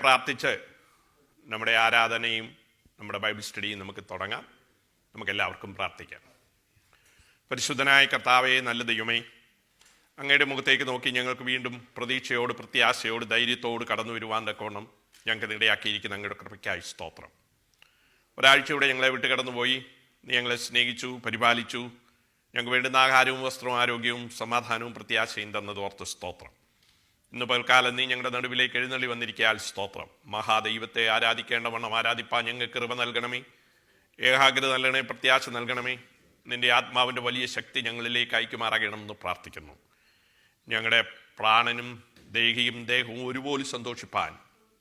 പ്രാർത്ഥിച്ച് നമ്മുടെ ആരാധനയും നമ്മുടെ ബൈബിൾ സ്റ്റഡിയും നമുക്ക് തുടങ്ങാം. നമുക്കെല്ലാവർക്കും പ്രാർത്ഥിക്കാം. പരിശുദ്ധനായ കർത്താവേ, നല്ല ദൈവമേ, അങ്ങയുടെ മുഖത്തേക്ക് നോക്കി ഞങ്ങൾക്ക് വീണ്ടും പ്രതീക്ഷയോട്, പ്രത്യാശയോട്, ധൈര്യത്തോട് കടന്നു വരുവാൻ തക്കോണം ഞങ്ങൾക്ക് ഇടയാക്കിയിരിക്കുന്ന അങ്ങയുടെ കൃപയ്ക്കായി സ്തോത്രം. ഒരാഴ്ചയുടെ ഞങ്ങളെ വിട്ട് കടന്നുപോയി. നീ ഞങ്ങളെ സ്നേഹിച്ചു, പരിപാലിച്ചു. ഞങ്ങൾക്ക് വേണ്ടുന്ന ആഹാരവും വസ്ത്രവും ആരോഗ്യവും സമാധാനവും പ്രത്യാശയും തന്നത് ഓർത്ത് സ്തോത്രം. ഇന്ന് പൽക്കാലം നീ ഞങ്ങളുടെ നടുവിലേക്ക് എഴുന്നള്ളി വന്നിരിക്കാൻ സ്തോത്രം. മഹാദൈവത്തെ ആരാധിക്കേണ്ടവണ്ണം ആരാധിപ്പാൻ ഞങ്ങൾക്ക് കൃപ നൽകണമേ, ഏകാഗ്രത നൽകണമേ, പ്രത്യാശ നൽകണമേ. നിന്റെ ആത്മാവിൻ്റെ വലിയ ശക്തി ഞങ്ങളിലേക്ക് അയക്കുമാറാകണമെന്ന് പ്രാർത്ഥിക്കുന്നു. ഞങ്ങളുടെ പ്രാണനും ദേഹവും ഒരുപോലെ സന്തോഷിപ്പാൻ,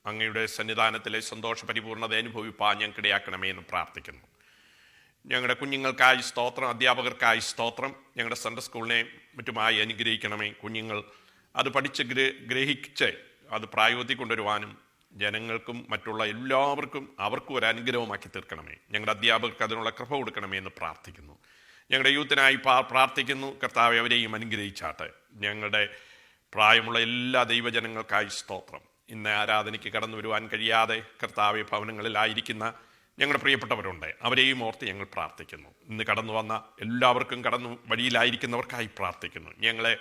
അങ്ങയുടെ സന്നിധാനത്തിലെ സന്തോഷ പരിപൂർണത അനുഭവിപ്പാൻ ഞങ്ങൾക്കിടയാക്കണമേ എന്ന് പ്രാർത്ഥിക്കുന്നു. ഞങ്ങളുടെ കുഞ്ഞുങ്ങൾക്കായി സ്തോത്രം, അധ്യാപകർക്കായി സ്തോത്രം. ഞങ്ങളുടെ സൺഡേ സ്കൂളിനെ മറ്റുമായി അനുഗ്രഹിക്കണമേ. കുഞ്ഞുങ്ങൾ അത് പഠിച്ച് ഗ്രഹിച്ച് അത് പ്രായോഗിക കൊണ്ടുവരുവാനും ജനങ്ങൾക്കും മറ്റുള്ള എല്ലാവർക്കും അവർക്കും ഒരു അനുഗ്രഹമാക്കി തീർക്കണമേ. ഞങ്ങളുടെ അധ്യാപകർക്ക് അതിനുള്ള കൃപ കൊടുക്കണമേ എന്ന് പ്രാർത്ഥിക്കുന്നു. ഞങ്ങളുടെ യൂത്തിനായി പ്രാർത്ഥിക്കുന്നു. കർത്താവെ, അവരെയും അനുഗ്രഹിച്ചാട്ടെ. ഞങ്ങളുടെ പ്രായമുള്ള എല്ലാ ദൈവജനങ്ങൾക്കായി സ്തോത്രം. ഇന്ന് ആരാധനയ്ക്ക് കടന്നു വരുവാൻ കഴിയാതെ കർത്താവെ ഭവനങ്ങളിലായിരിക്കുന്ന ഞങ്ങളുടെ പ്രിയപ്പെട്ടവരുണ്ട്. അവരെയും ഓർത്ത് ഞങ്ങൾ പ്രാർത്ഥിക്കുന്നു. ഇന്ന് കടന്നു വന്ന എല്ലാവർക്കും, കടന്നു വഴിയിലായിരിക്കുന്നവർക്കായി പ്രാർത്ഥിക്കുന്നു. ഞങ്ങളെ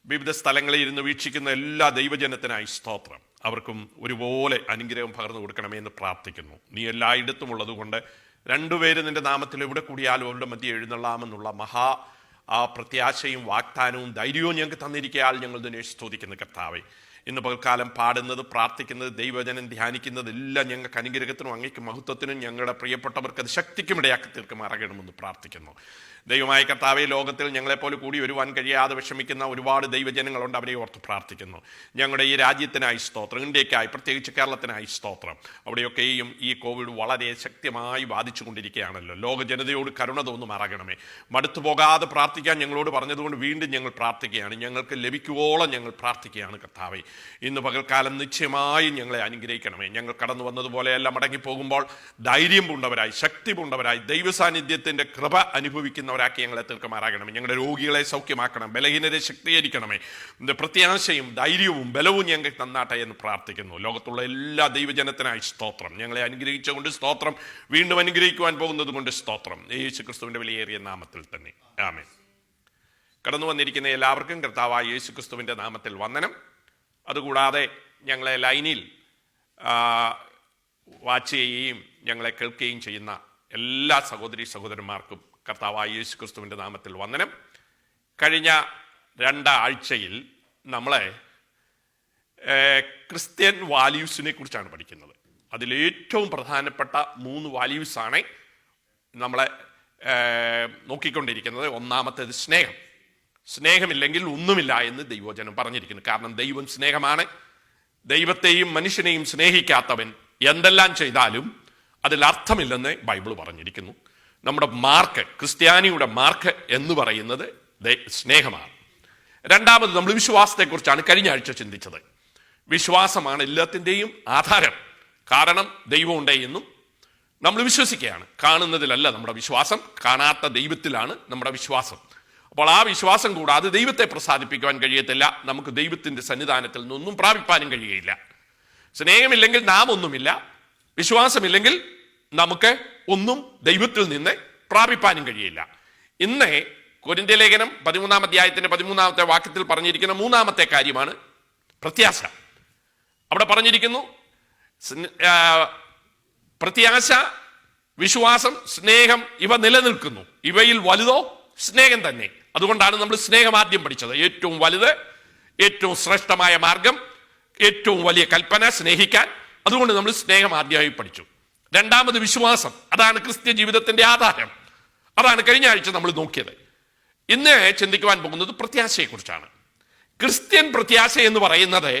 വിവിധ സ്ഥലങ്ങളിൽ ഇരുന്ന് വീക്ഷിക്കുന്ന എല്ലാ ദൈവജനത്തിനായി സ്തോത്രം. അവർക്കും ഒരുപോലെ അനുഗ്രഹം പകർന്നു കൊടുക്കണമേ എന്ന് പ്രാർത്ഥിക്കുന്നു. നീ എല്ലായിടത്തും ഉള്ളതുകൊണ്ട് രണ്ടുപേര് നിന്റെ നാമത്തിൽ എവിടെ കൂടിയാലും അവരുടെ മധ്യ എഴുന്നള്ളാമെന്നുള്ള പ്രത്യാശയും വാഗ്ദാനവും ധൈര്യവും ഞങ്ങൾക്ക് തന്നിരിക്കയാൽ ഞങ്ങൾ ഇതിനെ സ്തുതിക്കുന്നു. കർത്താവേ, ഇന്ന് പകൽക്കാലം പാടുന്നത്, പ്രാർത്ഥിക്കുന്നത്, ദൈവജനം ധ്യാനിക്കുന്നത് എല്ലാം ഞങ്ങൾക്ക് അനുഗ്രഹത്തിനും അങ്ങേക്ക് മഹത്വത്തിനും ഞങ്ങളുടെ പ്രിയപ്പെട്ടവർക്ക് അത് ശക്തിക്കും ഇടയാക്കി തീർക്കുമാറാകണമെന്ന് പ്രാർത്ഥിക്കുന്നു. ദൈവമായ കർത്താവെ, ലോകത്തിൽ ഞങ്ങളെപ്പോലെ കൂടി വരുവാൻ കഴിയാതെ വിഷമിക്കുന്ന ഒരുപാട് ദൈവജനങ്ങളുണ്ട്. അവരെ ഓർത്ത് പ്രാർത്ഥിക്കുന്നു. ഞങ്ങളുടെ ഈ രാജ്യത്തിനായി സ്തോത്രം, ഇന്ത്യക്കായി, പ്രത്യേകിച്ച് കേരളത്തിനായി സ്തോത്രം. അവിടെയൊക്കെയും ഈ കോവിഡ് വളരെ ശക്തമായി ബാധിച്ചു കൊണ്ടിരിക്കുകയാണല്ലോ. ലോക ജനതയോട് കരുണ തോന്നുമാറാകണമേ. മടുത്തു പോകാതെ പ്രാർത്ഥിക്കാൻ ഞങ്ങളോട് പറഞ്ഞതുകൊണ്ട് വീണ്ടും ഞങ്ങൾ പ്രാർത്ഥിക്കുകയാണ്. ഞങ്ങൾക്ക് ലഭിക്കുവോളം ഞങ്ങൾ പ്രാർത്ഥിക്കുകയാണ്. കർത്താവെ, ഇന്ന് പകൽക്കാലം നിശ്ചയമായും ഞങ്ങളെ അനുഗ്രഹിക്കണമേ. ഞങ്ങൾ കടന്നു വന്നതുപോലെയെല്ലാം മടങ്ങിപ്പോകുമ്പോൾ ധൈര്യം പൂണ്ടവരായി, ശക്തി പൂണ്ടവരായി, ദൈവസാന്നിധ്യത്തിൻ്റെ കൃപ അനുഭവിക്കുന്നവരാക്കി ഞങ്ങളെ തീർക്കുമാറാകണമേ. ഞങ്ങളുടെ രോഗികളെ സൗഖ്യമാക്കണം, ബലഹീനരെ ശക്തീകരിക്കണമേ. പ്രത്യാശയും ധൈര്യവും ബലവും ഞങ്ങൾക്ക് തന്നാട്ടെ എന്ന് പ്രാർത്ഥിക്കുന്നു. ലോകത്തുള്ള എല്ലാ ദൈവജനത്തിനായി സ്തോത്രം. ഞങ്ങളെ അനുഗ്രഹിച്ചുകൊണ്ട് സ്തോത്രം. വീണ്ടും അനുഗ്രഹിക്കുവാൻ പോകുന്നത് കൊണ്ട് സ്തോത്രം. യേശു ക്രിസ്തുവിൻ്റെ വിലയേറിയ നാമത്തിൽ തന്നെ ആമേൻ. കടന്നു വന്നിരിക്കുന്ന എല്ലാവർക്കും കർത്താവായ യേശു ക്രിസ്തുവിൻ്റെ നാമത്തിൽ വന്ദനം. അതുകൂടാതെ ഞങ്ങളെ ലൈനിൽ വാച്ച് ചെയ്യുകയും ഞങ്ങളെ കേൾക്കുകയും ചെയ്യുന്ന എല്ലാ സഹോദരി സഹോദരന്മാർക്കും കർത്താവായ യേശു ക്രിസ്തുവിൻ്റെ നാമത്തിൽ വന്ദനം. കഴിഞ്ഞ 2 ആഴ്ചയിൽ നമ്മളെ ക്രിസ്ത്യൻ വാല്യൂസിനെ കുറിച്ചാണ് പഠിക്കുന്നത്. അതിലേറ്റവും പ്രധാനപ്പെട്ട 3 വാല്യൂസാണ് നമ്മളെ നോക്കിക്കൊണ്ടിരിക്കുന്നത്. ഒന്നാമത്തേത് സ്നേഹം. സ്നേഹമില്ലെങ്കിൽ ഒന്നുമില്ല എന്ന് ദൈവവചനം പറഞ്ഞിരിക്കുന്നു. കാരണം ദൈവം സ്നേഹമാണ്. ദൈവത്തെയും മനുഷ്യനെയും സ്നേഹിക്കാത്തവൻ എന്തെല്ലാം ചെയ്താലും അതിൽ അർത്ഥമില്ലെന്ന് ബൈബിൾ പറഞ്ഞിരിക്കുന്നു. നമ്മുടെ മാർക്ക്, ക്രിസ്ത്യാനിയുടെ മാർക്ക് എന്ന് പറയുന്നത് സ്നേഹമാണ്. രണ്ടാമത് നമ്മൾ വിശ്വാസത്തെക്കുറിച്ചാണ് കഴിഞ്ഞ ആഴ്ച ചിന്തിച്ചത്. വിശ്വാസമാണ് എല്ലാത്തിൻ്റെയും ആധാരം. കാരണം ദൈവമുണ്ട് എന്നും നമ്മൾ വിശ്വസിക്കുകയാണ്. കാണുന്നതിലല്ല നമ്മുടെ വിശ്വാസം, കാണാത്ത ദൈവത്തിലാണ് നമ്മുടെ വിശ്വാസം. അപ്പോൾ ആ വിശ്വാസം കൂടാതെ ദൈവത്തെ പ്രസാദിപ്പിക്കുവാൻ കഴിയത്തില്ല. നമുക്ക് ദൈവത്തിൻ്റെ സന്നിധാനത്തിൽ നിന്നൊന്നും പ്രാപിപ്പാനും കഴിയുകയില്ല. സ്നേഹമില്ലെങ്കിൽ നാം ഒന്നുമില്ല. വിശ്വാസമില്ലെങ്കിൽ നമുക്ക് ഒന്നും ദൈവത്തിൽ നിന്ന് പ്രാപിപ്പാനും കഴിയില്ല. ഇന്ന് കൊരിന്ത്യ ലേഖനം 13-ാം അധ്യായത്തിന്റെ 13-ാമത്തെ വാക്യത്തിൽ പറഞ്ഞിരിക്കുന്ന 3-ാമത്തെ കാര്യമാണ് പ്രത്യാശ. അവിടെ പറഞ്ഞിരിക്കുന്നു, പ്രത്യാശ, വിശ്വാസം, സ്നേഹം ഇവ നിലനിൽക്കുന്നു. ഇവയിൽ വലുതോ സ്നേഹം തന്നെ. അതുകൊണ്ടാണ് നമ്മൾ സ്നേഹം ആദ്യം പഠിച്ചത്. ഏറ്റവും വലുത്, ഏറ്റവും ശ്രേഷ്ഠമായ മാർഗം, ഏറ്റവും വലിയ കൽപ്പന സ്നേഹിക്കാൻ. അതുകൊണ്ട് നമ്മൾ സ്നേഹം ആദ്യമായി പഠിച്ചു. രണ്ടാമത് വിശ്വാസം. അതാണ് ക്രിസ്ത്യ ജീവിതത്തിന്റെ ആധാരം. അതാണ് കഴിഞ്ഞ ആഴ്ച നമ്മൾ നോക്കിയത്. ഇന്ന് ചിന്തിക്കുവാൻ പോകുന്നത് പ്രത്യാശയെക്കുറിച്ചാണ്. ക്രിസ്ത്യൻ പ്രത്യാശ എന്ന് പറയുന്നത്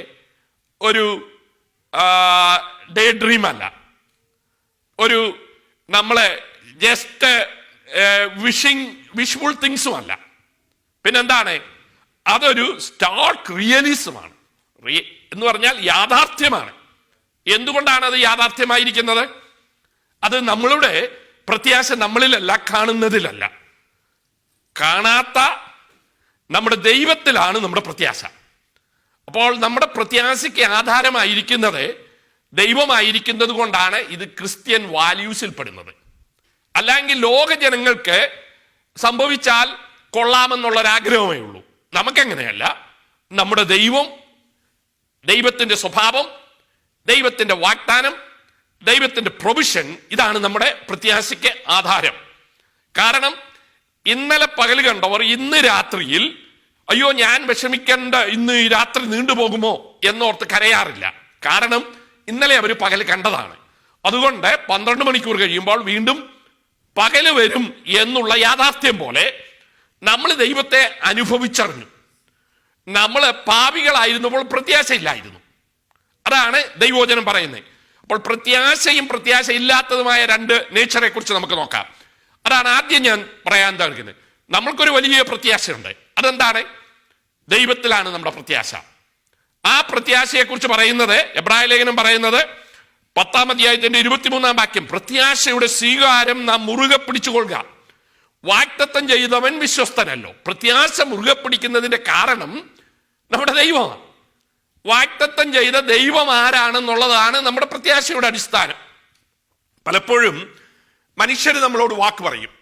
ഒരു ഡേ ഡ്രീം അല്ല, ഒരു നമ്മളെ ജസ്റ്റ് വിഷ്ഫുൾ തിങ്സും അല്ല. പിന്നെന്താണ്? അതൊരു സ്റ്റാർക്ക് റിയലിസമാണ്. എന്ന് പറഞ്ഞാൽ യാഥാർത്ഥ്യമാണ്. എന്തുകൊണ്ടാണ് അത് യാഥാർത്ഥ്യമായിരിക്കുന്നത്? അത് നമ്മളുടെ പ്രത്യാശ നമ്മളിലല്ല, കാണുന്നതിലല്ല. കാണാത്ത നമ്മുടെ ദൈവത്തിലാണ് നമ്മുടെ പ്രത്യാശ. അപ്പോൾ നമ്മുടെ പ്രത്യാശയ്ക്ക് ആധാരമായിരിക്കുന്നത് ദൈവമായിരിക്കുന്നത് കൊണ്ടാണ് ഇത് ക്രിസ്ത്യൻ വാല്യൂസിൽ പെടുന്നത്. അല്ലെങ്കിൽ ലോക ജനങ്ങൾക്ക് സംഭവിച്ചാൽ കൊള്ളാമെന്നുള്ളൊരാഗ്രഹമേ ഉള്ളൂ. നമുക്കെങ്ങനെയല്ല. നമ്മുടെ ദൈവം, ദൈവത്തിന്റെ സ്വഭാവം, ദൈവത്തിന്റെ വാഗ്ദാനം, ദൈവത്തിന്റെ പ്രൊവിഷൻ, ഇതാണ് നമ്മുടെ പ്രത്യാശയ്ക്ക് ആധാരം. കാരണം ഇന്നലെ പകൽ കണ്ടവർ ഇന്ന് രാത്രിയിൽ അയ്യോ ഞാൻ വിഷമിക്കേണ്ട, ഇന്ന് ഈ രാത്രി നീണ്ടുപോകുമോ എന്നോർത്ത് കരയാറില്ല. കാരണം ഇന്നലെ അവർ പകൽ കണ്ടതാണ്. അതുകൊണ്ട് 12 മണിക്കൂർ കഴിയുമ്പോൾ വീണ്ടും പകല് വരും എന്നുള്ള യാഥാർത്ഥ്യം പോലെ നമ്മൾ ദൈവത്തെ അനുഭവിച്ചറിഞ്ഞു. നമ്മൾ പാപികളായിരുന്നപ്പോൾ പ്രത്യാശയില്ലായിരുന്നു. അതാണ് ദൈവവചനം പറയുന്നത്. അപ്പോൾ പ്രത്യാശയും പ്രത്യാശ ഇല്ലാത്തതുമായ രണ്ട് നേച്ചറെ കുറിച്ച് നമുക്ക് നോക്കാം. അതാണ് ആദ്യം ഞാൻ പറയാൻ താല്പര്യക്കുന്നത്. നമ്മൾക്കൊരു വലിയ പ്രത്യാശയുണ്ട്. അതെന്താണ്? ദൈവത്തിലാണ് നമ്മുടെ പ്രത്യാശ. ആ പ്രത്യാശയെ കുറിച്ച് പറയുന്നത് എബ്രായ ലേഖനം പറയുന്നത് 10-ാം അധ്യായത്തിന്റെ 23-ാം വാക്യം, പ്രത്യാശയുടെ സ്വീകാരം നാം മുറുകെ പിടിച്ചുകൊള്ളുക, വാഗ്ദത്തം ചെയ്തവൻ വിശ്വസ്തനല്ലോ. പ്രത്യാശ മുറുകെ പിടിക്കുന്നതിന്റെ കാരണം നമ്മുടെ ദൈവമാണ്. വാഗ്ദത്തം ചെയ്ത ദൈവം ആരാണെന്നുള്ളതാണ് നമ്മുടെ പ്രത്യാശയുടെ അടിസ്ഥാനം. പലപ്പോഴും മനുഷ്യർ നമ്മളോട് വാക്ക് പറയും,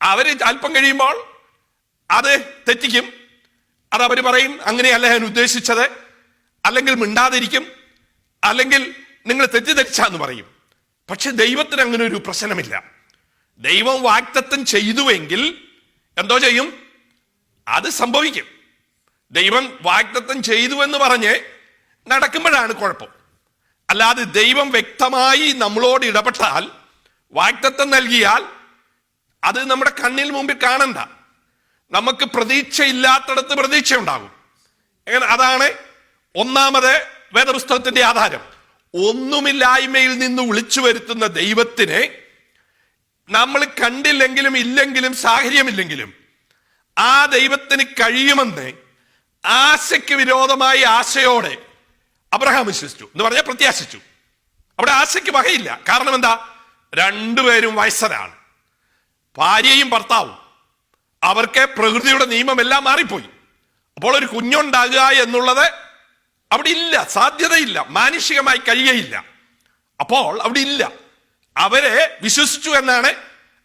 അവര് അല്പം കഴിയുമ്പോൾ അത് തെറ്റിക്കും. അതവർ പറയും അങ്ങനെയല്ല ഞാൻ ഉദ്ദേശിച്ചത്, അല്ലെങ്കിൽ മിണ്ടാതിരിക്കും, അല്ലെങ്കിൽ നിങ്ങൾ തെറ്റിദ്ധരിച്ചാന്ന് പറയും. പക്ഷെ ദൈവത്തിന് അങ്ങനെ ഒരു പ്രശ്നമില്ല. ദൈവം വാഗ്ദത്തം ചെയ്തുവെങ്കിൽ എന്തോ ചെയ്യും, അത് സംഭവിക്കും. ദൈവം വാഗ്ദത്തം ചെയ്തു എന്ന് പറഞ്ഞ് നടക്കുമ്പോഴാണ് കുഴപ്പം. അല്ലാതെ ദൈവം വ്യക്തമായി നമ്മളോട് ഇടപെട്ടാൽ, വാഗ്ദത്തം നൽകിയാൽ അത് നമ്മുടെ കണ്ണിൽ മുമ്പിൽ കാണണ്ട. നമുക്ക് പ്രതീക്ഷയില്ലാത്തടത്ത് പ്രതീക്ഷ ഉണ്ടാകും. അതാണ് ഒന്നാമത് വേദപുസ്തകത്തിന്റെ ആധാരം. ഒന്നുമില്ലായ്മയിൽ നിന്ന് വിളിച്ചു വരുത്തുന്ന ദൈവത്തിനെ നമ്മൾ കണ്ടില്ലെങ്കിലും ഇല്ലെങ്കിലും സാഹചര്യമില്ലെങ്കിലും ആ ദൈവത്തിന് കഴിയുമെന്ന് ആശയ്ക്ക് വിരോധമായി ആശയോടെ അബ്രഹാം വിശ്വസിച്ചു എന്ന് പറഞ്ഞാൽ പ്രത്യാശിച്ചു. അവിടെ ആശയ്ക്ക് വകയില്ല. കാരണം എന്താ? രണ്ടുപേരും വയസ്സരാണ്, ഭാര്യയും ഭർത്താവും. അവർക്ക് പ്രകൃതിയുടെ നിയമമെല്ലാം മാറിപ്പോയി. അപ്പോൾ ഒരു കുഞ്ഞുണ്ടാകുക എന്നുള്ളത് അവിടെ ഇല്ല, സാധ്യതയില്ല, മാനുഷികമായി കഴിയുകയില്ല. അപ്പോൾ അവിടെ ഇല്ല. അവരെ വിശ്വസിച്ചു എന്നാണ്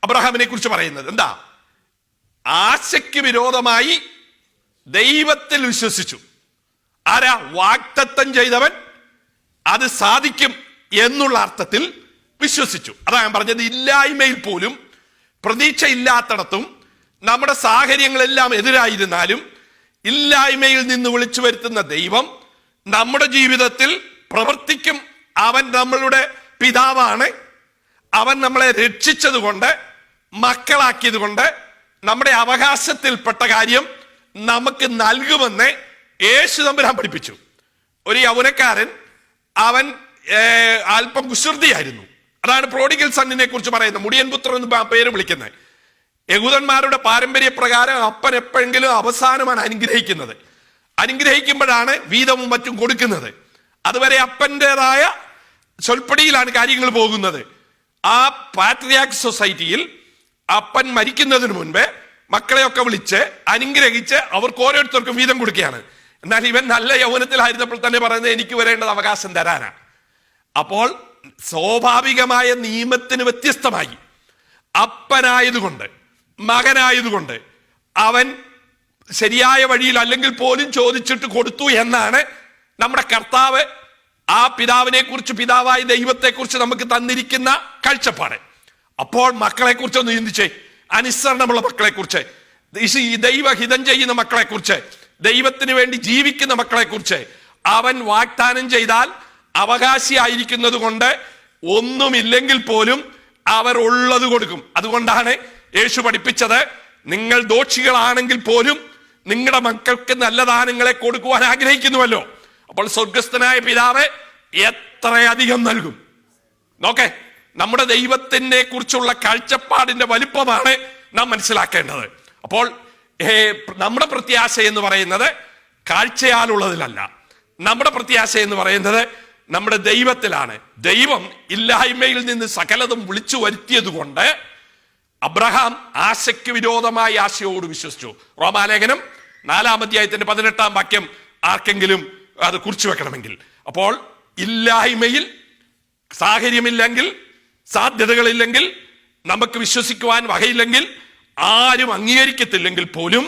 അബ്രഹാമിനെ കുറിച്ച് പറയുന്നത്. എന്താ? ആശയ്ക്ക് വിരോധമായി ദൈവത്തിൽ വിശ്വസിച്ചു. ആരാ? വാഗ്ദത്തം ചെയ്തവൻ അത് സാധിക്കും എന്നുള്ള അർത്ഥത്തിൽ വിശ്വസിച്ചു. അതാ ഞാൻ പറഞ്ഞത്, ഇല്ലായ്മയിൽ പോലും, പ്രതീക്ഷയില്ലാത്തടത്തും, നമ്മുടെ സാഹചര്യങ്ങളെല്ലാം എതിരായിരുന്നാലും ഇല്ലായ്മയിൽ നിന്ന് വിളിച്ചു വരുത്തുന്ന ദൈവം നമ്മുടെ ജീവിതത്തിൽ പ്രവർത്തിക്കും. അവൻ നമ്മളുടെ പിതാവാണ്. അവൻ നമ്മളെ രക്ഷിച്ചത് കൊണ്ട്, മക്കളാക്കിയത് കൊണ്ട്, നമ്മുടെ അവകാശത്തിൽപ്പെട്ട കാര്യം നമുക്ക് നൽകുമെന്ന് യേശു തമ്പുരാൻ പഠിപ്പിച്ചു. ഒരു യൗവനക്കാരൻ, അവൻ അല്പം കുസൃതിയായിരുന്നു. അതാണ് പ്രോഡിഗൽ സണ്ണിനെ കുറിച്ച് പറയുന്നത്. മുടിയൻ പുത്രൻ എന്ന് പേര് വിളിക്കുന്നത്. യഹൂദന്മാരുടെ പാരമ്പര്യ പ്രകാരം അപ്പൻ എപ്പോഴെങ്കിലും അവസാനമാണ് അനുഗ്രഹിക്കുന്നത്. അനുഗ്രഹിക്കുമ്പോഴാണ് വീതവും മറ്റും കൊടുക്കുന്നത്. അതുവരെ അപ്പൻ്റെതായ ചൊൽപ്പടിയിലാണ് കാര്യങ്ങൾ പോകുന്നത്. ആ പാട്രിയാർക്ക് സൊസൈറ്റിയിൽ അപ്പൻ മരിക്കുന്നതിന് മുൻപേ മക്കളെയൊക്കെ വിളിച്ച് അനുഗ്രഹിച്ച് അവർക്ക് ഓരോരുത്തർക്കും വീതം കൊടുക്കുകയാണ്. എന്നാൽ ഇവൻ നല്ല യൗവനത്തിലായിരുന്നപ്പോൾ തന്നെ പറയുന്നത് എനിക്ക് വരേണ്ടത് അവകാശം തരാനാ. അപ്പോൾ സ്വാഭാവികമായ നിയമത്തിന് വ്യത്യസ്തമായി അപ്പനായതുകൊണ്ട്, മകനായതുകൊണ്ട് അവൻ ശരിയായ വഴിയിൽ അല്ലെങ്കിൽ പോലും ചോദിച്ചിട്ട് കൊടുത്തു എന്നാണ് നമ്മുടെ കർത്താവ് ആ പിതാവിനെ കുറിച്ച്, പിതാവായ ദൈവത്തെ കുറിച്ച് നമുക്ക് തന്നിരിക്കുന്ന കാഴ്ചപ്പാട്. അപ്പോൾ മക്കളെ കുറിച്ച് ഒന്ന് ചിന്തിച്ചേ. അനുസരണമുള്ള മക്കളെ കുറിച്ച്, ദൈവഹിതം ചെയ്യുന്ന മക്കളെ കുറിച്ച്, ദൈവത്തിന് വേണ്ടി ജീവിക്കുന്ന മക്കളെ കുറിച്ച് അവൻ വാഗ്ദാനം ചെയ്താൽ അവകാശിയായിരിക്കുന്നത് കൊണ്ട് ഒന്നുമില്ലെങ്കിൽ പോലും അവർ ഉള്ളത് കൊടുക്കും. അതുകൊണ്ടാണ് യേശു പഠിപ്പിച്ചത്, നിങ്ങൾ ദോഷികളാണെങ്കിൽ പോലും നിങ്ങളുടെ മക്കൾക്ക് നല്ല ദാനങ്ങളെ കൊടുക്കുവാൻ ആഗ്രഹിക്കുന്നുവല്ലോ. അപ്പോൾ സ്വർഗസ്ഥനായ പിതാവ് എത്രയധികം നൽകും. നോക്കേ, നമ്മുടെ ദൈവത്തിനെ കുറിച്ചുള്ള കാഴ്ചപ്പാടിന്റെ വലിപ്പമാണ് നാം മനസ്സിലാക്കേണ്ടത്. അപ്പോൾ നമ്മുടെ പ്രത്യാശ എന്ന് പറയുന്നത് കാഴ്ചയാലുള്ളതിലല്ല. നമ്മുടെ പ്രത്യാശ എന്ന് പറയുന്നത് നമ്മുടെ ദൈവത്തിലാണ്. ദൈവം ഇല്ലായ്മയിൽ നിന്ന് സകലതും വിളിച്ചു വരുത്തിയത് കൊണ്ട് അബ്രഹാം ആശയ്ക്ക് വിരോധമായി ആശയോട് വിശ്വസിച്ചു. റോമാലേഖനം 4-ാം അധ്യായത്തിന്റെ 18-ാം വാക്യം ആർക്കെങ്കിലും അത് കുറിച്ചു വെക്കണമെങ്കിൽ. അപ്പോൾ ഇല്ലായ്മയിൽ, സാഹചര്യമില്ലെങ്കിൽ, സാധ്യതകളില്ലെങ്കിൽ, നമുക്ക് വിശ്വസിക്കുവാൻ വകയില്ലെങ്കിൽ, ആരും അംഗീകരിക്കത്തില്ലെങ്കിൽ പോലും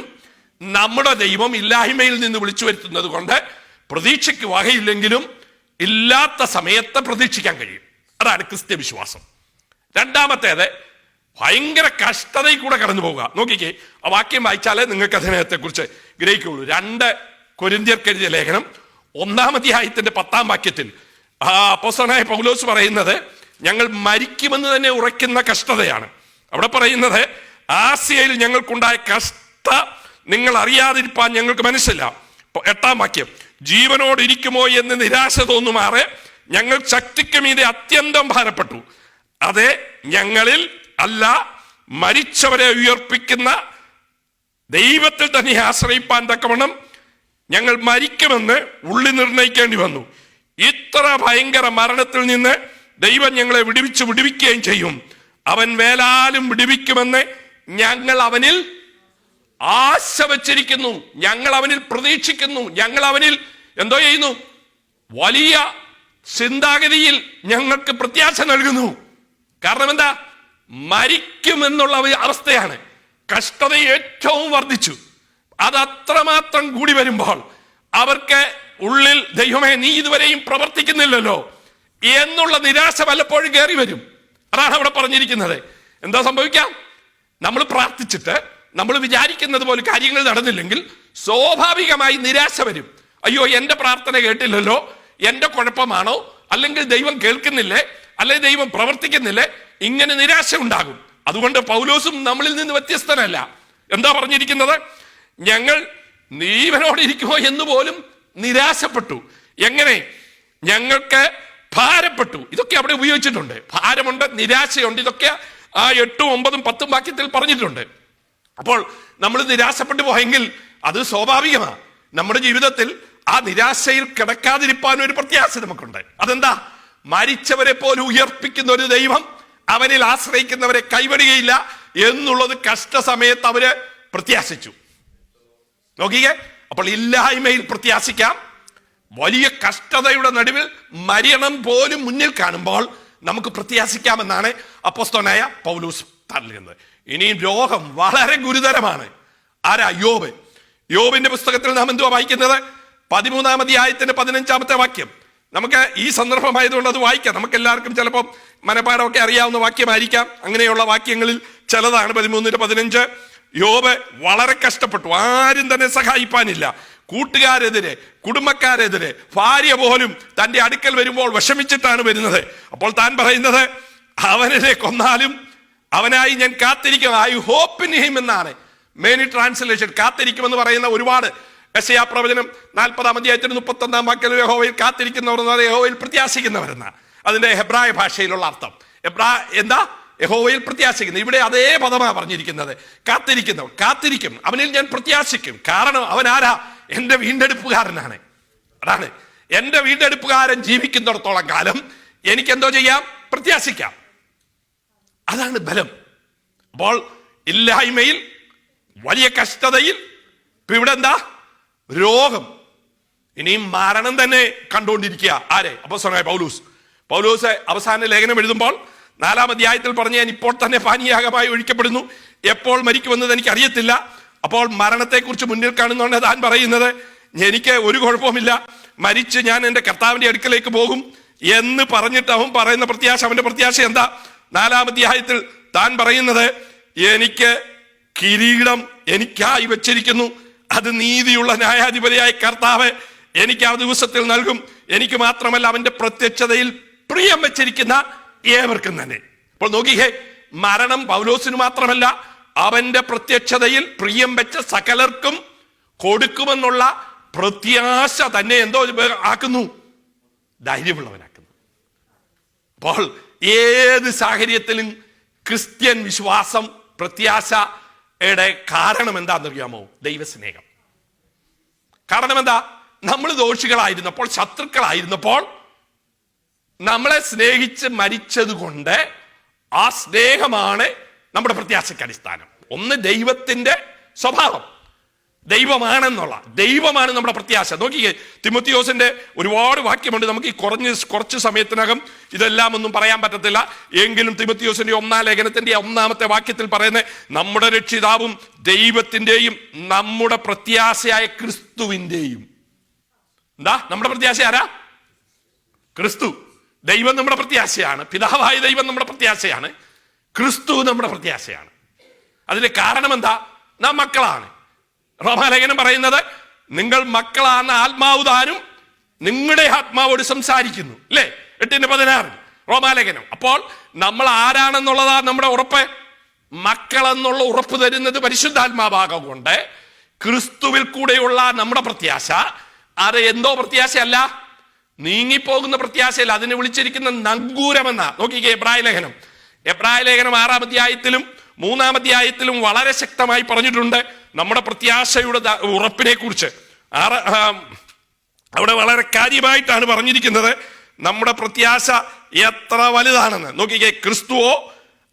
നമ്മുടെ ദൈവം ഇല്ലായ്മയിൽ നിന്ന് വിളിച്ചു വരുത്തുന്നത് കൊണ്ട് പ്രതീക്ഷയ്ക്ക് വകയില്ലെങ്കിലും ഇല്ലാത്ത സമയത്ത് പ്രതീക്ഷിക്കാൻ കഴിയും. അതാണ് ക്രിസ്ത്യ വിശ്വാസം. രണ്ടാമത്തേത്, ഭയങ്കര കഷ്ടതയിൽ കൂടെ കടന്നു പോവുക. നോക്കിക്കേ, ആ വാക്യം വായിച്ചാലേ നിങ്ങൾക്ക് അതിനകത്തെ കുറിച്ച് ഗ്രഹിക്കുള്ളൂ. 2 കൊരിന്ത്യർക്ക് എഴുതിയ ലേഖനം 1-ാം അധ്യായത്തിന്റെ 10-ാം വാക്യത്തിൽ അപ്പോസ്തലനായ പൗലോസ് പറയുന്നത് ഞങ്ങൾ മരിക്കുമെന്ന് തന്നെ ഉറയ്ക്കുന്ന കഷ്ടതയാണ്. അവിടെ പറയുന്നത്, ആസിയയിൽ ഞങ്ങൾക്കുണ്ടായ കഷ്ട നിങ്ങൾ അറിയാതിരിപ്പാൻ ഞങ്ങൾക്ക് മനസ്സില്ല. 8-ാം വാക്യം, ജീവനോടിരിക്കുമോ എന്ന് നിരാശ തോന്നുമാറെ ഞങ്ങൾ ശക്തിക്ക് മീതെ അത്യന്തം ഭാരപ്പെട്ടു. അതെ, ഞങ്ങളിൽ അല്ല, മരിച്ചവരെ ഉയർപ്പിക്കുന്ന ദൈവത്തിൽ തന്നെ ആശ്രയിപ്പാൻ തക്കവണ്ണം ഞങ്ങൾ മരിക്കുമെന്ന് ഉള്ളി നിർണയിക്കേണ്ടി വന്നു. ഇത്ര ഭയങ്കര മരണത്തിൽ നിന്ന് ദൈവം ഞങ്ങളെ വിടുവിക്കുകയും ചെയ്യും. അവൻ വേലാലും വിടുവിക്കുമെന്ന് ഞങ്ങൾ അവനിൽ ആശ വച്ചിരിക്കുന്നു, ഞങ്ങൾ അവനിൽ പ്രതീക്ഷിക്കുന്നു, ഞങ്ങൾ അവനിൽ എന്തോ ചെയ്യുന്നു, വലിയ ചിന്താഗതിയിൽ ഞങ്ങൾക്ക് പ്രത്യാശ നൽകുന്നു. കാരണം എന്താ? മരിക്കുമെന്നുള്ള അവസ്ഥയാണ്. കഷ്ടത ഏറ്റവും വർദ്ധിച്ചു. അത് അത്രമാത്രം കൂടി വരുമ്പോൾ അവർക്ക് ഉള്ളിൽ ദൈവമേ നീ ഇതുവരെയും പ്രവർത്തിക്കുന്നില്ലല്ലോ എന്നുള്ള നിരാശ പലപ്പോഴും കയറി വരും. അതാണ് അവിടെ പറഞ്ഞിരിക്കുന്നത്. എന്താ സംഭവിക്കാം? നമ്മൾ പ്രാർത്ഥിച്ചിട്ട് നമ്മൾ വിചാരിക്കുന്നത് പോലെ കാര്യങ്ങൾ നടന്നില്ലെങ്കിൽ സ്വാഭാവികമായി നിരാശ വരും. അയ്യോ, എന്റെ പ്രാർത്ഥന കേട്ടില്ലല്ലോ, എന്റെ കുഴപ്പമാണോ, അല്ലെങ്കിൽ ദൈവം കേൾക്കുന്നില്ലേ, അല്ലെങ്കിൽ ദൈവം പ്രവർത്തിക്കുന്നില്ലേ, ഇങ്ങനെ നിരാശ ഉണ്ടാകും. അതുകൊണ്ട് പൗലോസും നമ്മളിൽ നിന്ന് വ്യത്യസ്തനല്ല. എന്താ പറഞ്ഞിരിക്കുന്നത്? ഞങ്ങൾ ജീവനോടിരിക്കുമോ എന്ന് പോലും നിരാശപ്പെട്ടു. എങ്ങനെ? ഞങ്ങൾക്ക് ഭാരപ്പെട്ടു. ഇതൊക്കെ അവിടെ ഉപയോഗിച്ചിട്ടുണ്ട്. ഭാരമുണ്ട്, നിരാശയുണ്ട്. ഇതൊക്കെ ആ 8, 9, 10 വാക്യത്തിൽ പറഞ്ഞിട്ടുണ്ട്. അപ്പോൾ നമ്മൾ നിരാശപ്പെട്ടു പോയെങ്കിൽ അത് സ്വാഭാവികമാണ്. നമ്മുടെ ജീവിതത്തിൽ ആ നിരാശയിൽ കിടക്കാതിരിപ്പാൻ ഒരു പ്രത്യാശ നമുക്കുണ്ട്. അതെന്താ? മരിച്ചവരെ പോലും ഉയർപ്പിക്കുന്ന ഒരു ദൈവം അവനിൽ ആശ്രയിക്കുന്നവരെ കൈവിടുകയില്ല എന്നുള്ളത് കഷ്ടസമയത്ത് അവര് പ്രത്യാശിച്ചു. നോക്കിക്കേ, അപ്പോൾ ഇല്ലായ്മയിൽ പ്രത്യാശിക്കാം. വലിയ കഷ്ടതയുടെ നടുവിൽ മരണം പോലും മുന്നിൽ കാണുമ്പോൾ നമുക്ക് പ്രത്യാശിക്കാമെന്നാണ് അപ്പോസ്തലനായ പൗലോസ് പറയുന്നത്. ഇനിയും രോഗം വളരെ ഗുരുതരമാണ്. ആരാ? യോബ്. യോബിന്റെ പുസ്തകത്തിൽ നാം എന്തുവാ വായിക്കുന്നത്? 13-ാം അധ്യായത്തിന്റെ 15-ാമത്തെ വാക്യം. നമുക്ക് ഈ സന്ദർഭമായതുകൊണ്ട് അത് വായിക്കാം. നമുക്ക് എല്ലാവർക്കും ചിലപ്പോൾ മനപാഠമൊക്കെ അറിയാവുന്ന വാക്യമായിരിക്കാം. അങ്ങനെയുള്ള വാക്യങ്ങളിൽ ചിലതാണ് 13-15. യോബ് വളരെ കഷ്ടപ്പെട്ടു. ആരും തന്നെ സഹായിപ്പാനില്ല. കൂട്ടുകാരെതിരെ, കുടുംബക്കാരെതിരെ, ഭാര്യ പോലും തന്റെ അടുക്കൽ വരുമ്പോൾ വിഷമിച്ചിട്ടാണ് വരുന്നത്. അപ്പോൾ താൻ പറയുന്നത്, അവനെ കൊന്നാലും അവനായി ഞാൻ കാത്തിരിക്കും. ഐ ഹോപ്പ് ഇൻ ഹിം എന്നാണ് മെനി ട്രാൻസ്ലേഷൻ. കാത്തിരിക്കുമെന്ന് പറയുന്ന ഒരുപാട്. യെശയ്യാ പ്രവചനം 40-ാം അധ്യായത്തിന് 31-ാം വാക്യം, യഹോവയിൽ കാത്തിരിക്കുന്നവർ എന്ന് പറയുന്നത് യഹോവയിൽ പ്രത്യാശിക്കുന്നവരെന്ന അതിന്റെ ഹെബ്രായ ഭാഷയിലുള്ള അർത്ഥം. എന്താ? യഹോവയിൽ പ്രത്യാശിക്കുന്നു. ഇവിടെ അതേ പദമാണ് പറഞ്ഞിരിക്കുന്നത്. കാത്തിരിക്കുന്നവർ. കാത്തിരിക്കും, അവനിൽ ഞാൻ പ്രത്യാശിക്കും. കാരണം അവൻ ആരാ? എന്റെ വീണ്ടെടുപ്പുകാരനാണ്. അതാണ്, എന്റെ വീണ്ടെടുപ്പുകാരൻ ജീവിക്കുന്നിടത്തോളം കാലം എനിക്ക് എന്തോ ചെയ്യാം? പ്രത്യാശിക്കാം. അതാണ് ബലം. അപ്പോൾ ഇല്ലായ്മയിൽ, വലിയ കഷ്ടതയിൽ, ഇപ്പൊ ഇവിടെ എന്താ? രോഗം. ഇനിയും മരണം തന്നെ കണ്ടുകൊണ്ടിരിക്കുക. ആരെ? അപ്പോസ്തലനായ പൗലോസ്. പൗലോസ് അവസാന ലേഖനം എഴുതുമ്പോൾ 4-ാം അധ്യായത്തിൽ പറഞ്ഞ ഞാൻ ഇപ്പോൾ തന്നെ പാനീയാഗമായി ഒഴിക്കപ്പെടുന്നു, എപ്പോൾ മരിക്കുമെന്നത് എനിക്ക് അറിയത്തില്ല. അപ്പോൾ മരണത്തെക്കുറിച്ച് മുന്നിൽ കാണുന്നതുകൊണ്ട് താൻ പറയുന്നത്, എനിക്ക് ഒരു കുഴപ്പമില്ല, മരിച്ച് ഞാൻ എൻ്റെ കർത്താവിന്റെ അടുക്കലേക്ക് പോകും എന്ന് പറഞ്ഞിട്ട് അവൻ പറയുന്ന പ്രത്യാശ, അവന്റെ പ്രത്യാശ എന്താ? 4-ാം അധ്യായത്തിൽ താൻ പറയുന്നത്, എനിക്ക് കിരീടം എനിക്കായി വെച്ചിരിക്കുന്നു, അത് നീതിയുള്ള ന്യായാധിപതിയായ കർത്താവ് എനിക്ക് ആ ദിവസത്തിൽ നൽകും. എനിക്ക് മാത്രമല്ല, അവന്റെ പ്രത്യക്ഷതയിൽ പ്രിയം വെച്ചിരിക്കുന്ന ഏവർക്കും തന്നെ. അപ്പോൾ നോക്കിയേ, മരണം പൗലോസിന് മാത്രമല്ല, അവന്റെ പ്രത്യക്ഷതയിൽ പ്രിയം വെച്ച സകലർക്കും കൊടുക്കുമെന്നുള്ള പ്രത്യാശ തന്നെ എന്തോ ആക്കുന്നു? ധൈര്യമുള്ളവനാക്കുന്നു. അപ്പോൾ ഏത് സാഹചര്യത്തിലും ക്രിസ്ത്യൻ വിശ്വാസം, പ്രത്യാശയുടെ കാരണം എന്താണെന്നറിയാമോ? ദൈവസ്നേഹം. കാരണം എന്താ? നമ്മൾ ദോഷികളായിരുന്നപ്പോൾ, ശത്രുക്കളായിരുന്നപ്പോൾ നമ്മളെ സ്നേഹിച്ച് മരിച്ചത് കൊണ്ട് ആ സ്നേഹമാണ് നമ്മുടെ പ്രത്യാശയ്ക്ക് അടിസ്ഥാനം. ഒന്ന് ദൈവത്തിന്റെ സ്വഭാവം. ദൈവമാണ് നമ്മുടെ പ്രത്യാശ. നോക്കിക്കേ, തിമോത്തിയോസിന്റെ ഒരുപാട് വാക്യമുണ്ട്. നമുക്ക് ഈ കുറച്ച് സമയത്തിനകം ഇതെല്ലാം ഒന്നും പറയാൻ പറ്റത്തില്ല. എങ്കിലും തിമോത്തിയോസിന്റെ 1-ാം ലേഖനത്തിന്റെ 1-ാമത്തെ വാക്യത്തിൽ പറയുന്നത് നമ്മുടെ രക്ഷിതാവും ദൈവത്തിന്റെയും നമ്മുടെ പ്രത്യാശയായ ക്രിസ്തുവിന്റെയും. എന്താ നമ്മുടെ പ്രത്യാശ? ആരാ? ക്രിസ്തു. ദൈവം നമ്മുടെ പ്രത്യാശയാണ്. പിതാവായ ദൈവം നമ്മുടെ പ്രത്യാശയാണ്. ക്രിസ്തു നമ്മുടെ പ്രത്യാശയാണ്. അതിന്റെ കാരണം എന്താ? നാം മക്കളാണ്. റോമാലേഖനം പറയുന്നത് നിങ്ങൾ മക്കളാണ്, ആത്മാവ് താനും നിങ്ങളുടെ ആത്മാവോട് സംസാരിക്കുന്നു, അല്ലേ? 8:16 റോമാലേഖനം. അപ്പോൾ നമ്മൾ ആരാണെന്നുള്ളതാ നമ്മുടെ ഉറപ്പ്. മക്കളെന്നുള്ള ഉറപ്പ് തരുന്നത് പരിശുദ്ധാത്മാവാകം കൊണ്ട് ക്രിസ്തുവിൽ കൂടെയുള്ള നമ്മുടെ പ്രത്യാശ. അത് എന്തോ പ്രത്യാശയല്ല, നീങ്ങിപ്പോകുന്ന പ്രത്യാശയല്ല. അതിനെ വിളിച്ചിരിക്കുന്ന നങ്കൂരമെന്ന. നോക്കിക്കേ, എബ്രായ ലേഖനം 6-ാം അധ്യായത്തിലും 3-ാം അധ്യായത്തിലും വളരെ ശക്തമായി പറഞ്ഞിട്ടുണ്ട് നമ്മുടെ പ്രത്യാശയുടെ ഉറപ്പിനെ കുറിച്ച്. അവിടെ വളരെ കാര്യമായിട്ടാണ് പറഞ്ഞിരിക്കുന്നത് നമ്മുടെ പ്രത്യാശ എത്ര വലുതാണെന്ന്. നോക്കിക്കേ, ക്രിസ്തുവോ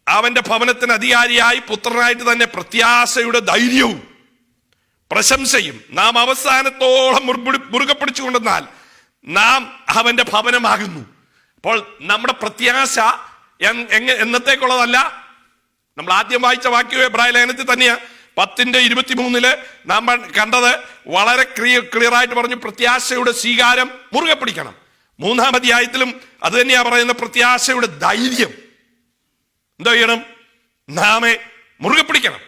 അവന്റെ ഭവനത്തിന് അധികാരിയായി പുത്രനായിട്ട് തന്നെ പ്രത്യാശയുടെ ധൈര്യവും പ്രശംസയും നാം അവസാനത്തോളം മുറുകെ പിടിച്ചുകൊണ്ടെന്നാൽ നാം അവന്റെ ഭവനമാകുന്നു. അപ്പോൾ നമ്മുടെ പ്രത്യാശ എന്നത്തേക്കുള്ളതല്ല. നമ്മൾ ആദ്യം വായിച്ച വാക്യം എബ്രായ ലേഖനത്തിൽ തന്നെയാ 10:23 നാം കണ്ടത്. വളരെ ക്ലിയർ ആയിട്ട് പറഞ്ഞു പ്രത്യാശയുടെ സ്വീകാരം മുറുകെ പിടിക്കണം. 3-ാം അധ്യായത്തിലും അത് തന്നെയാ പറയുന്ന പ്രത്യാശയുടെ ധൈര്യം എന്താ ചെയ്യണം? നാമെ മുറുകെ പിടിക്കണം.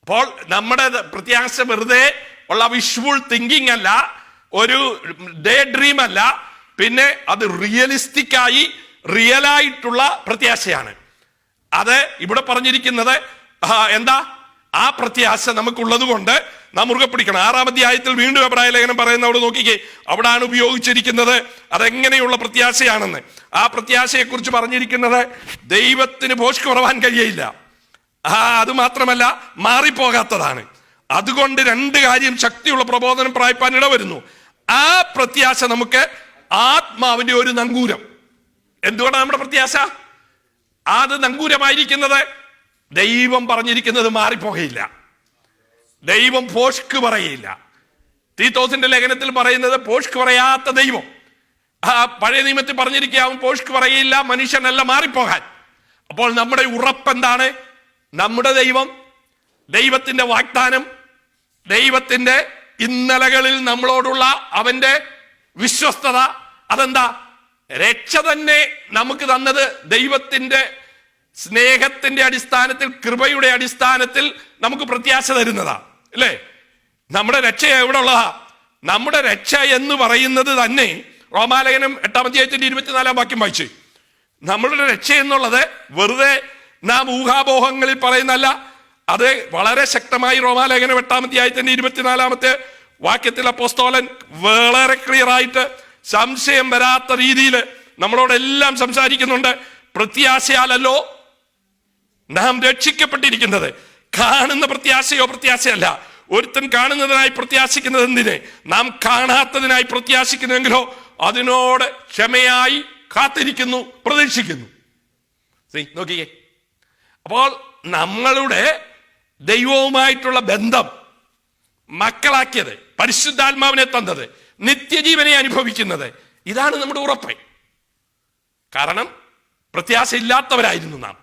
അപ്പോൾ നമ്മുടെ പ്രത്യാശ വെറുതെ ഉള്ള വിഷ്വൽ തിങ്കിങ് അല്ല, ഒരു ഡേ ഡ്രീം അല്ല, പിന്നെ അത് റിയലിസ്റ്റിക്കായി റിയലായിട്ടുള്ള പ്രത്യാശയാണ്. അത് ഇവിടെ പറഞ്ഞിരിക്കുന്നത് എന്താ? ആ പ്രത്യാശ നമുക്കുള്ളത് കൊണ്ട് നാം മുറുകെ പിടിക്കണം. 6-ാം അധ്യായത്തിൽ വീണ്ടും എബ്രായ ലേഖനം പറയുന്ന അവിടെ നോക്കിക്കേ, അവിടാണ് ഉപയോഗിച്ചിരിക്കുന്നത് അതെങ്ങനെയുള്ള പ്രത്യാശയാണെന്ന്. ആ പ്രത്യാശയെ കുറിച്ച് പറഞ്ഞിരിക്കുന്നത് ദൈവത്തിന് ഭോഷ്ക് കുറവാൻ കഴിയയില്ല. അത് മാത്രമല്ല മാറിപ്പോകാത്തതാണ്. അതുകൊണ്ട് 2 കാര്യം ശക്തിയുള്ള പ്രബോധനം പ്രാപിപ്പാൻ ഇടവരുന്നു. ആ പ്രത്യാശ നമുക്ക് ആത്മാവിന്റെ ഒരു നങ്കൂരം. എന്തുകൊണ്ടാണ് നമ്മുടെ പ്രത്യാശ അത് നങ്കൂരമായിരിക്കുന്നത്? ദൈവം പറഞ്ഞിരിക്കുന്നത് മാറിപ്പോകയില്ല. ദൈവം ഭോഷ്ക് പറയില്ല. തീത്തോസിന്റെ ലേഖനത്തിൽ പറയുന്നത് ഭോഷ്ക് പറയാത്ത ദൈവം. പഴയ നിയമത്തിൽ പറഞ്ഞിരിക്കാവും ഭോഷ്ക് പറയില്ല, മനുഷ്യനല്ല മാറിപ്പോകാൻ. അപ്പോൾ നമ്മുടെ ഉറപ്പെന്താണ്? നമ്മുടെ ദൈവം, ദൈവത്തിന്റെ വാഗ്ദാനം, ദൈവത്തിന്റെ ഇന്നലകളിൽ നമ്മളോടുള്ള അവന്റെ വിശ്വസ്തത. അതെന്താ? രക്ഷ തന്നെ നമുക്ക് തന്നത് ദൈവത്തിന്റെ സ്നേഹത്തിന്റെ അടിസ്ഥാനത്തിൽ, കൃപയുടെ അടിസ്ഥാനത്തിൽ നമുക്ക് പ്രത്യാശ തരുന്നതാ, അല്ലേ? നമ്മുടെ രക്ഷ എവിടെ ഉള്ളതാ? നമ്മുടെ രക്ഷ എന്ന് പറയുന്നത് തന്നെ റോമാലേഖനം 8-ാം അധ്യായത്തിന്റെ 24-ാം വാക്യം വായിച്ച്, നമ്മളുടെ രക്ഷ എന്നുള്ളത് വെറുതെ നാം ഊഹാപോഹങ്ങളിൽ പറയുന്നല്ല. അത് വളരെ ശക്തമായി റോമാലേഖനം 8-ാം അധ്യായത്തിന്റെ 24-ാമത്തെ വാക്യത്തിൽ അപ്പോസ്തലൻ വളരെ ക്ലിയർ ആയിട്ട് സംശയം വരാത്ത രീതിയിൽ നമ്മളോടെല്ലാം സംസാരിക്കുന്നുണ്ട്. പ്രത്യാശയാലല്ലോ നാം രക്ഷിക്കപ്പെട്ടിരിക്കുന്നത്. കാണുന്ന പ്രത്യാശയല്ല. ഒരുത്തൻ കാണുന്നതിനായി പ്രത്യാശിക്കുന്നത് എന്തിനെ? നാം കാണാത്തതിനായി പ്രത്യാശിക്കുന്നുവെങ്കിലോ അതിനോട് ക്ഷമയായി കാത്തിരിക്കുന്നു, പ്രതീക്ഷിക്കുന്നു. നോക്കിയേ, അപ്പോൾ നമ്മളുടെ ദൈവവുമായിട്ടുള്ള ബന്ധം മക്കളാക്കിയത്, പരിശുദ്ധാത്മാവിനെ തന്നത്, നിത്യജീവനെ അനുഭവിക്കുന്നത്, ഇതാണ് നമ്മുടെ ഉറപ്പ്. കാരണം പ്രത്യാശ ഇല്ലാത്തവരായിരുന്നു നാം.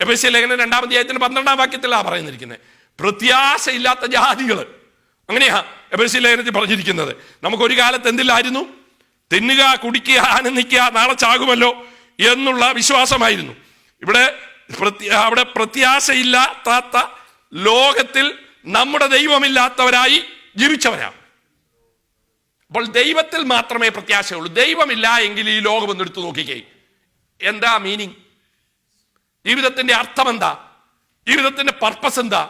എഫെസ്യ ലേഖനം 2-ാം അധ്യായത്തിന്റെ 12-ാം വാക്യത്തിലാണ് പറയുന്നിരിക്കുന്നത് പ്രത്യാശ ഇല്ലാത്ത ജാതികൾ. അങ്ങനെയാ എഫെസ്യ ലേഖനത്തിൽ പറഞ്ഞിരിക്കുന്നത്. നമുക്കൊരു കാലത്ത് എന്തില്ലായിരുന്നു? തിന്നുക, കുടിക്കുക, ആനന്ദിക്കുക, നാളെ ചാകുമല്ലോ എന്നുള്ള വിശ്വാസമായിരുന്നു. അവിടെ പ്രത്യാശയില്ലാത്ത ലോകത്തിൽ നമ്മുടെ ദൈവമില്ലാത്തവരായി ജീവിച്ചവരാ. അപ്പോൾ ദൈവത്തിൽ മാത്രമേ പ്രത്യാശയുള്ളൂ. ദൈവമില്ല എങ്കിൽ ഈ ലോകം ഒന്ന് എടുത്തു നോക്കിക്കേ, എന്താ മീനിങ്? ജീവിതത്തിന്റെ അർത്ഥം എന്താ? ജീവിതത്തിന്റെ പർപ്പസ് എന്താ?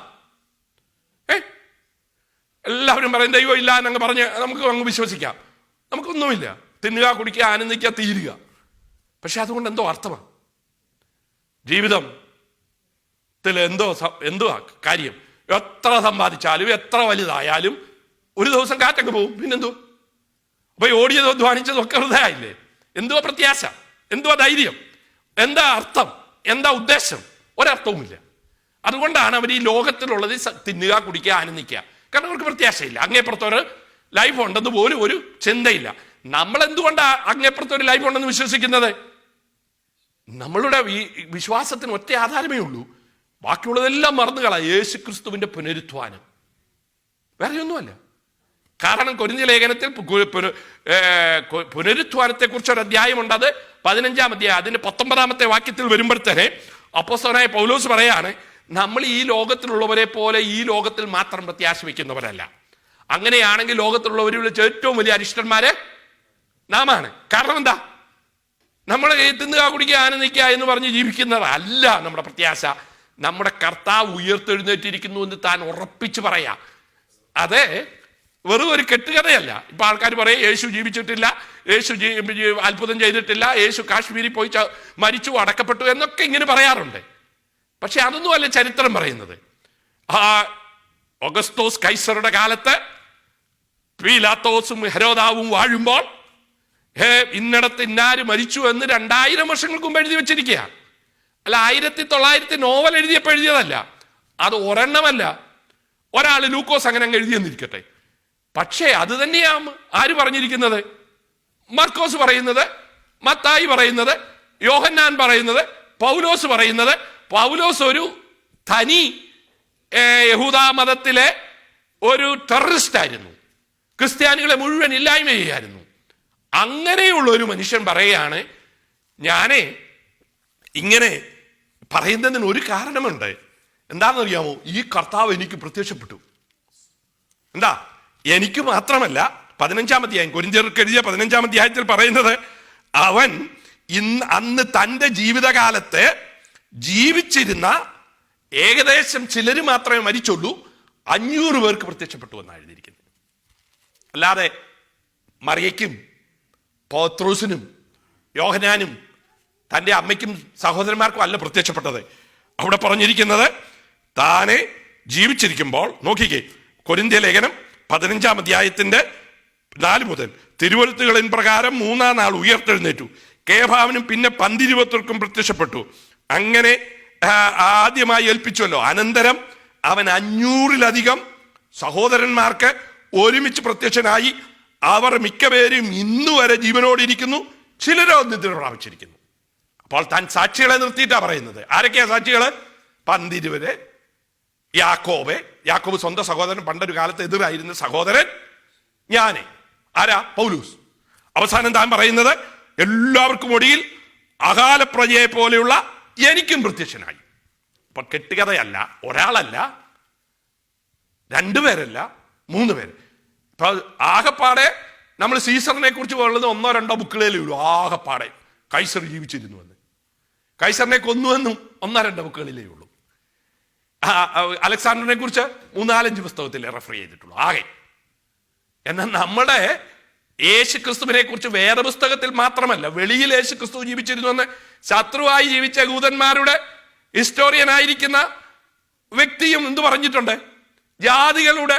എല്ലാവരും പറയും ദൈവം ഇല്ല എന്നങ്ങ് പറഞ്ഞ് നമുക്ക് അങ്ങ് വിശ്വസിക്കാം. നമുക്കൊന്നുമില്ല. തിന്നുക, കുടിക്കുക, ആനന്ദിക്കുക, തീരുക. പക്ഷെ അതുകൊണ്ട് എന്തോ അർത്ഥമാണ്. ജീവിതത്തിൽ എന്തുവാ കാര്യം? എത്ര സമ്പാദിച്ചാലും എത്ര വലുതായാലും ഒരു ദിവസം കാറ്റങ്ങ് പോകും. പിന്നെന്തോ? അപ്പൊ ഓടിയതോ ധ്വാനിച്ചതോ ഒക്കെ ഹൃദയമില്ലേ? എന്തുവാ പ്രത്യാശ? എന്തുവാ ധൈര്യം? എന്താ അർത്ഥം? എന്താ ഉദ്ദേശം? ഒരർത്ഥവുമില്ല. അതുകൊണ്ടാണ് അവർ ഈ ലോകത്തിലുള്ളത് തിന്നുക, കുടിക്കുക, ആനന്ദിക്കുക. കാരണം അവർക്ക് പ്രത്യാശയില്ല. അങ്ങേപ്പുറത്തൊരു ലൈഫ് ഉണ്ടെന്ന് പോലും ഒരു ചിന്തയില്ല. നമ്മൾ എന്തുകൊണ്ടാണ് അങ്ങേപ്പുറത്തൊരു ലൈഫ് ഉണ്ടെന്ന് വിശ്വസിക്കുന്നത്? നമ്മളുടെ ഈ വിശ്വാസത്തിന് ഒറ്റ ആധാരമേ ഉള്ളൂ, ബാക്കിയുള്ളതെല്ലാം മറന്നുകളാം. യേശു ക്രിസ്തുവിന്റെ പുനരുത്ഥാനം, വേറെ ഒന്നുമല്ല. കാരണം കൊരിന്ത്യ ലേഖനത്തിൽ പുനരുത്ഥാനത്തെ കുറിച്ച് ഒരു അധ്യായമുണ്ട്. അത് 15-ാം അധ്യായം, അതിന്റെ 19-ാമത്തെ വാക്യത്തിൽ വരുമ്പോഴത്തേനെ അപ്പോസ്തലനായ പൗലോസ് പറയാണ്, നമ്മൾ ഈ ലോകത്തിലുള്ളവരെ പോലെ ഈ ലോകത്തിൽ മാത്രം പ്രത്യാശ വയ്ക്കുന്നവരല്ല. അങ്ങനെയാണെങ്കിൽ ലോകത്തിലുള്ളവരിൽ വെച്ച് ഏറ്റവും വലിയ അരിഷ്ടന്മാര് നാമാണ്. കാരണം എന്താ? നമ്മൾ തിന്നുക കുടിക്കുക ആനന്ദിക്കുക എന്ന് പറഞ്ഞ് ജീവിക്കുന്നതല്ല നമ്മുടെ പ്രത്യാശ. നമ്മുടെ കർത്താവ് ഉയർത്തെഴുന്നേറ്റിരിക്കുന്നു എന്ന് താൻ ഉറപ്പിച്ച് പറയാ. അതെ, വെറും ഒരു കെട്ടുകഥയല്ല. ഇപ്പൊ ആൾക്കാർ പറയും യേശു ജീവിച്ചിട്ടില്ല, യേശു അത്ഭുതം ചെയ്തിട്ടില്ല, യേശു കാശ്മീരിൽ പോയി മരിച്ചു അടക്കപ്പെട്ടു എന്നൊക്കെ ഇങ്ങനെ പറയാറുണ്ട്. പക്ഷെ അതൊന്നും അല്ല ചരിത്രം പറയുന്നത്. ഓഗസ്തോസ് കൈസറുടെ കാലത്ത് പീലാത്തോസും ഹെരോദാവും വാഴുമ്പോൾ ഇന്നടത്ത് ഇന്നാര് മരിച്ചു എന്ന് 2000 വർഷങ്ങൾക്ക് മുമ്പ് എഴുതി വെച്ചിരിക്കുക. അല്ല 1900 നോവൽ എഴുതിയപ്പോൾ എഴുതിയതല്ല. അത് ഒരെണ്ണമല്ല, ഒരാൾ ലൂക്കോസ് അങ്ങനെ അങ്ങ് എഴുതിയെന്നിരിക്കട്ടെ. പക്ഷേ അത് തന്നെയാണ് ആര് പറഞ്ഞിരിക്കുന്നത്? മർക്കോസ് പറയുന്നത്, മത്തായി പറയുന്നത്, യോഹന്നാൻ പറയുന്നത്, പൗലോസ് പറയുന്നത്. പൗലോസ് ഒരു തനി യഹൂദാ മതത്തിലെ ഒരു ടെററിസ്റ്റ് ആയിരുന്നു, ക്രിസ്ത്യാനികളെ മുഴുവൻ ഇല്ലായ്മ ചെയ്യായിരുന്നു. അങ്ങനെയുള്ള ഒരു മനുഷ്യൻ പറയുകയാണ്, ഞാനേ ഇങ്ങനെ പറയുന്നതിന് ഒരു കാരണമുണ്ട്. എന്താണെന്നറിയാമോ? ഈ കർത്താവ് എനിക്ക് പ്രത്യക്ഷപ്പെട്ടു. എന്താ? എനിക്ക് മാത്രമല്ല, 15-ാം അധ്യായം, കൊരിന്ത്യർക്ക് എഴുതിയ 15-ാം അധ്യായത്തിൽ പറയുന്നത്, അവൻ അന്ന് തൻ്റെ ജീവിതകാലത്ത് ജീവിച്ചിരുന്ന ഏകദേശം ചിലര് മാത്രമേ മരിച്ചുള്ളൂ, 500 പേർക്ക് പ്രത്യക്ഷപ്പെട്ടു എന്നാണ് എഴുതിയിരിക്കുന്നത്. അല്ലാതെ മറിയയ്ക്കും പത്രോസിനും യോഹന്നാനും തൻ്റെ അമ്മയ്ക്കും സഹോദരന്മാർക്കും അല്ല പ്രത്യക്ഷപ്പെട്ടത്. അവിടെ പറഞ്ഞിരിക്കുന്നത് താനെ ജീവിച്ചിരിക്കുമ്പോൾ. നോക്കിക്കേ, കൊരിന്ത്യ ലേഖനം 15-ാം അധ്യായത്തിന്റെ 4 മുതൽ, തിരുവെഴുത്തുകളിൻ പ്രകാരം 3-ാം നാൾ ഉയർത്തെഴുന്നേറ്റു, കേഫാവിനും പിന്നെ 12 പ്രത്യക്ഷപ്പെട്ടു. അങ്ങനെ ആദ്യമായി ഏൽപ്പിച്ചുവല്ലോ. അനന്തരം അവൻ 500-ലധികം സഹോദരന്മാർക്ക് ഒരുമിച്ച് പ്രത്യക്ഷനായി. അവർ മിക്കപേരും ഇന്നുവരെ ജീവനോടിരിക്കുന്നു, ചിലരോ നിദ്ര പ്രാപിച്ചിരിക്കുന്നു. അപ്പോൾ താൻ സാക്ഷികളെ നിർത്തിയിട്ടാ പറയുന്നത്. ആരൊക്കെയാ സാക്ഷികള്? 12 യാക്കോബ് സ്വന്തം സഹോദരൻ, പണ്ടൊരു കാലത്ത് എതിരായിരുന്ന സഹോദരൻ. ഞാന് ആരാ? പൗലൂസ്. അവസാനം താൻ പറയുന്നത്, എല്ലാവർക്കും ഒടുവിൽ അകാല പ്രജയെ പോലെയുള്ള എനിക്കും പ്രത്യക്ഷനായി. അപ്പൊ കെട്ടുകഥയല്ല, ഒരാളല്ല, 2 പേരല്ല, 3 പേര്. ഇപ്പൊ ആകപ്പാടെ നമ്മൾ സീസറിനെ കുറിച്ച് പറയുന്നത് 1-2 ബുക്കുകളിലേ ഉള്ളൂ. ആകപ്പാടെ കൈസർ ജീവിച്ചിരുന്നു എന്ന്, കൈസറിനെ കൊന്നുവെന്നും 1-2 ബുക്കുകളിലേ ഉള്ളൂ. അലക്സാണ്ടറിനെ കുറിച്ച് 3-4 പുസ്തകത്തിൽ റെഫർ ചെയ്തിട്ടുള്ളൂ ആകെ. എന്നാൽ നമ്മുടെ യേശു ക്രിസ്തുവിനെ കുറിച്ച് വേറെ പുസ്തകത്തിൽ മാത്രമല്ല, വെളിയിൽ യേശു ക്രിസ്തു ജീവിച്ചിരുന്നു എന്ന് ശത്രുവായി ജീവിച്ച യൂതന്മാരുടെ ഹിസ്റ്റോറിയനായിരിക്കുന്ന വ്യക്തിയും എന്ത് പറഞ്ഞിട്ടുണ്ട്? ജാതികളുടെ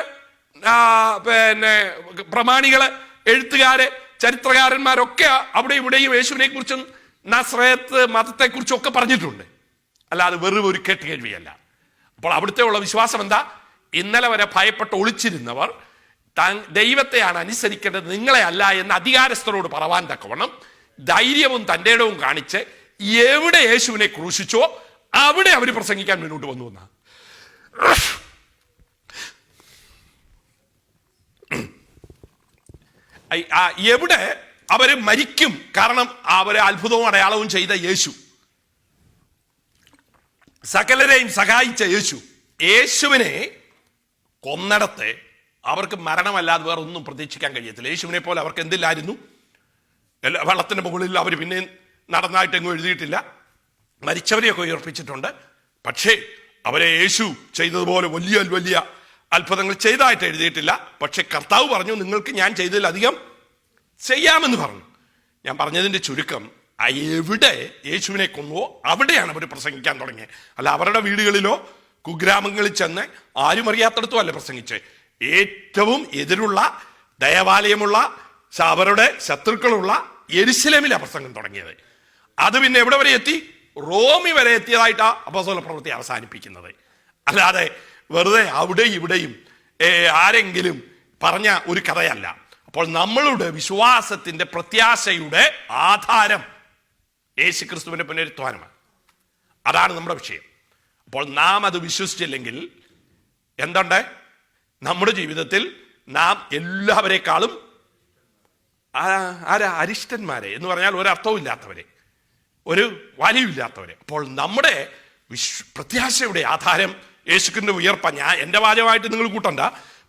പ്രമാണികള്, എഴുത്തുകാര്, ചരിത്രകാരന്മാരൊക്കെ അവിടെ ഇവിടെയും യേശുവിനെ കുറിച്ചും നസ്രയത്ത് മതത്തെ കുറിച്ചും ഒക്കെ പറഞ്ഞിട്ടുണ്ട്. അല്ലാതെ വെറും ഒരു കേട്ടുകേൾവിയല്ല. അപ്പോൾ അവിടുത്തെ ഉള്ള വിശ്വാസം എന്താ? ഇന്നലെ വരെ ഭയപ്പെട്ട് ഒളിച്ചിരുന്നവർ ദൈവത്തെയാണ് അനുസരിക്കേണ്ടത്, നിങ്ങളെ അല്ല എന്ന് അധികാരസ്ഥരോട് പറവാൻ തക്കവണ്ണം ധൈര്യവും തൻ്റെ ഇടവും കാണിച്ച് എവിടെ യേശുവിനെ ക്രൂശിച്ചോ അവിടെ അവർ പ്രസംഗിക്കാൻ മുന്നോട്ട് വന്നു എന്നാ. എവിടെ അവര് മരിക്കും, കാരണം അവരെ അത്ഭുതവും അടയാളവും ചെയ്ത യേശു, സകലരെയും സഹായിച്ച യേശു. യേശുവിനെ കൊന്നിടത്ത് അവർക്ക് മരണമല്ലാതെ വേറെ ഒന്നും പ്രതീക്ഷിക്കാൻ കഴിയത്തില്ല. യേശുവിനെ പോലെ അവർക്ക് എന്തില്ലായിരുന്നു? വെള്ളത്തിന്റെ മുകളിൽ അവർ പിന്നെ നടന്നായിട്ടെങ്ങും എഴുതിയിട്ടില്ല. മരിച്ചവരെയൊക്കെ ഉയർപ്പിച്ചിട്ടുണ്ട്. പക്ഷേ അവരെ യേശു ചെയ്തതുപോലെ വലിയ വലിയ അത്ഭുതങ്ങൾ ചെയ്തതായിട്ട് എഴുതിയിട്ടില്ല. പക്ഷെ കർത്താവ് പറഞ്ഞു, നിങ്ങൾക്ക് ഞാൻ ചെയ്തതിലധികം ചെയ്യാമെന്ന് പറഞ്ഞു. ഞാൻ പറഞ്ഞതിന്റെ ചുരുക്കം, എവിടെ യേശുവിനെ കൊന്നുവോ അവിടെയാണ് അവർ പ്രസംഗിക്കാൻ തുടങ്ങിയത്. അല്ല അവരുടെ വീടുകളിലോ കുഗ്രാമങ്ങളിൽ ചെന്ന് ആരും അറിയാത്തടത്തും അല്ല പ്രസംഗിച്ച്. ഏറ്റവും എതിരുള്ള ദേവാലയമുള്ള അവരുടെ ശത്രുക്കളുള്ള യെരുശലേമിലാണ് പ്രസംഗം തുടങ്ങിയത്. അത് പിന്നെ എവിടെ വരെ എത്തി? റോമി വരെ എത്തിയതായിട്ടാണ് അപ്പോസ്തല പ്രവൃത്തി അവസാനിപ്പിക്കുന്നത്. അല്ലാതെ വെറുതെ അവിടെ ഇവിടെയും ആരെങ്കിലും പറഞ്ഞ ഒരു കഥയല്ല. അപ്പോൾ നമ്മളുടെ വിശ്വാസത്തിന്റെ പ്രത്യാശയുടെ ആധാരം യേശു ക്രിസ്തുവിന്റെ പുനരുത്ഥാനമാണ്. അതാണ് നമ്മുടെ വിഷയം. അപ്പോൾ നാം അത് വിശ്വസിച്ചില്ലെങ്കിൽ എന്തുണ്ട്? നമ്മുടെ ജീവിതത്തിൽ നാം എല്ലാവരെക്കാളും അരിഷ്ടന്മാരെ എന്ന് പറഞ്ഞാൽ ഒരർത്ഥവും ഇല്ലാത്തവരെ, ഒരു വാല്യമില്ലാത്തവരെ. അപ്പോൾ നമ്മുടെ പ്രത്യാശയുടെ ആധാരം യേശുക്രിസ്തുവിന്റെ ഉയർപ്പ. ഞാൻ എൻ്റെ വാചകമായിട്ട് നിങ്ങൾ കൂട്ടണ്ട,